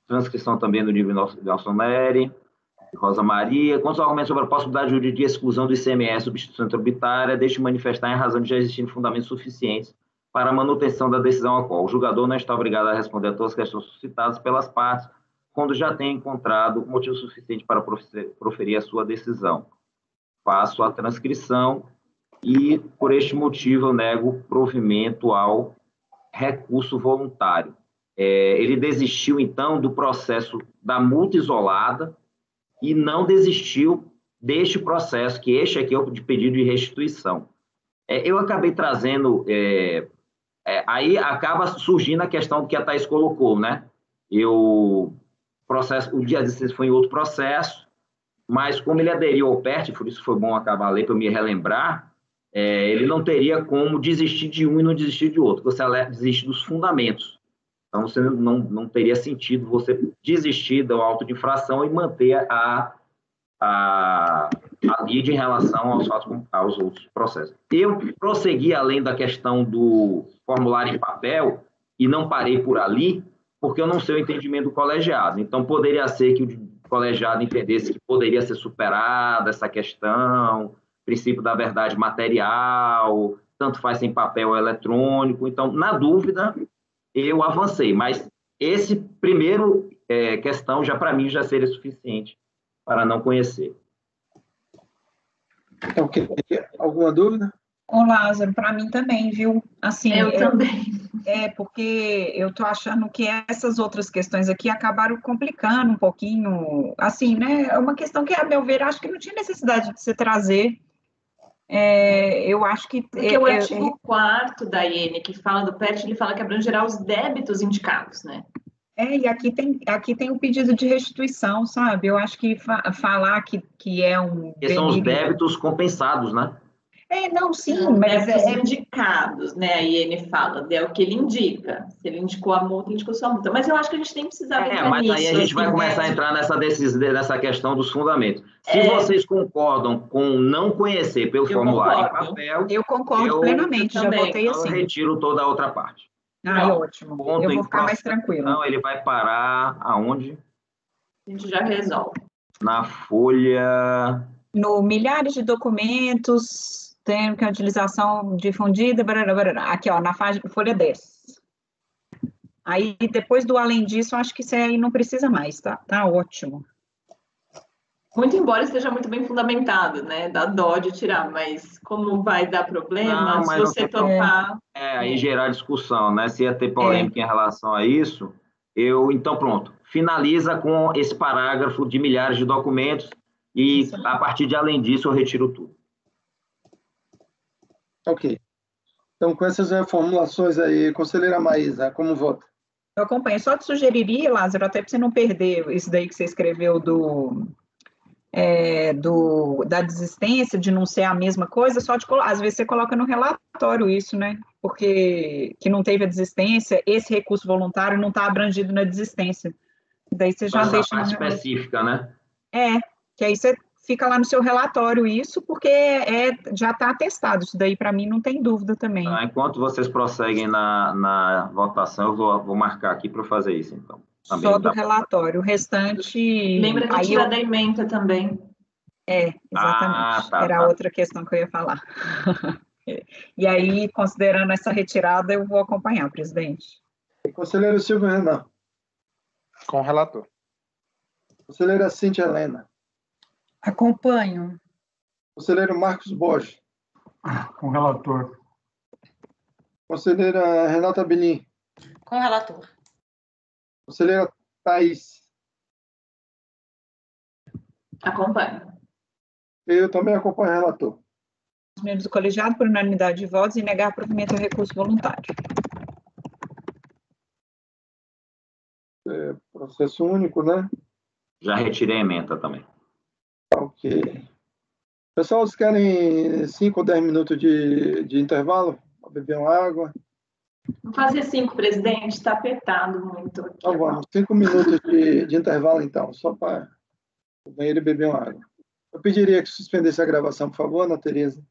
Speaker 8: Transcrição também do nível Nelson Neri, Rosa Maria. Quanto aos argumentos sobre a possibilidade de exclusão do ICMS, substituição tributária, deixe manifestar em razão de já existirem fundamentos suficientes para a manutenção da decisão a qual o julgador não está obrigado a responder a todas as questões suscitadas pelas partes, quando já tem encontrado motivo suficiente para proferir a sua decisão. Faço a transcrição e, por este motivo, eu nego provimento ao recurso voluntário. Ele desistiu, então, do processo da multa isolada e não desistiu deste processo, que este aqui é o de pedido de restituição. Eu acabei trazendo... aí acaba surgindo a questão que a Thaís colocou, né? O dia 16 foi em outro processo, mas como ele aderiu ao PERT, por isso foi bom acabar a lei para eu me relembrar, ele não teria como desistir de um e não desistir de outro, você desiste dos fundamentos. Então, você não teria sentido você desistir do auto de infração e manter a lide em relação aos fatos, aos outros processos. Eu prossegui além da questão do formulário em papel e não parei por ali, porque eu não sei o entendimento do colegiado. Então, poderia ser que o colegiado entendesse que poderia ser superada essa questão, princípio da verdade material, tanto faz em papel ou eletrônico. Então, na dúvida, eu avancei, mas esse primeiro questão, já para mim, já seria suficiente para não conhecer.
Speaker 2: Então, alguma dúvida?
Speaker 3: Ô, Lázaro, para mim também, viu? Assim,
Speaker 5: eu também.
Speaker 3: Porque eu estou achando que essas outras questões aqui acabaram complicando um pouquinho, assim, né? É uma questão que, a meu ver, acho que não tinha necessidade de você trazer. Eu acho que...
Speaker 5: Porque o artigo 4º da IN, que fala do PERT, ele fala que abrangerá os débitos indicados, né?
Speaker 3: E aqui tem o pedido de restituição, sabe? Eu acho que falar que é um...
Speaker 8: Que são os débitos compensados, né?
Speaker 3: Não, sim,
Speaker 5: mas indicados, né? A IN fala, é o que ele indica. Se ele indicou a multa, ele indicou só a multa. Mas eu acho que a gente nem precisava entrar
Speaker 8: mas
Speaker 5: nisso.
Speaker 8: Aí a gente vai começar a entrar nessa questão dos fundamentos. Se vocês concordam com não conhecer pelo formulário em papel...
Speaker 3: Eu concordo plenamente, já votei assim.
Speaker 8: Eu retiro toda a outra parte.
Speaker 3: Ótimo. Eu vou ficar mais tranquilo.
Speaker 8: Então, ele vai parar aonde?
Speaker 5: A gente já resolve.
Speaker 8: Na folha...
Speaker 3: No milhares de documentos... Tem que a utilização difundida, aqui, ó, na folha 10. Aí, depois do além disso, acho que isso aí não precisa mais, tá? Tá ótimo.
Speaker 5: Muito embora esteja muito bem fundamentado, né? Dá dó de tirar, mas como vai dar problema, se você topar...
Speaker 8: Aí gerar discussão, né? Se ia ter polêmica em relação a isso, então, pronto. Finaliza com esse parágrafo de milhares de documentos e, a partir de além disso, eu retiro tudo.
Speaker 2: Ok. Então, com essas reformulações aí, conselheira Maísa, como vota?
Speaker 3: Eu acompanho. Só te sugeriria, Lázaro, até para você não perder isso daí que você escreveu da desistência, de não ser a mesma coisa, às vezes você coloca no relatório isso, né? Porque que não teve a desistência, esse recurso voluntário não está abrangido na desistência. Daí você já deixa...
Speaker 8: Essa parte específica, né?
Speaker 3: Que aí você fica lá no seu relatório isso, porque já está atestado. Isso daí, para mim, não tem dúvida também.
Speaker 8: Enquanto vocês prosseguem na votação, eu vou marcar aqui para fazer isso, então. Também
Speaker 3: só do relatório. O restante...
Speaker 5: Lembra de tirar da ementa também.
Speaker 3: Exatamente. Era outra questão que eu ia falar. E aí, considerando essa retirada, eu vou acompanhar, presidente.
Speaker 2: Conselheiro Silvio Renan.
Speaker 7: Com o relator.
Speaker 2: Conselheira Cíntia Helena.
Speaker 9: Acompanho.
Speaker 2: Conselheiro Marcos Borges.
Speaker 6: Com o relator.
Speaker 2: Conselheira Renata Benin.
Speaker 10: Com o relator.
Speaker 2: Conselheira Thaís.
Speaker 5: Acompanho.
Speaker 2: Eu também acompanho o relator.
Speaker 3: Os membros do colegiado, por unanimidade de votos, e negar provimento ao recurso voluntário.
Speaker 2: Processo único, né?
Speaker 8: Já retirei a ementa também.
Speaker 2: Ok. Pessoal, vocês querem 5 ou 10 minutos de intervalo? Para beber uma água?
Speaker 5: Vamos fazer 5, presidente. Está apertado muito aqui.
Speaker 2: Então vamos, 5 minutos de intervalo, então, só para o banheiro beber uma água. Eu pediria que suspendesse a gravação, por favor, Ana Tereza.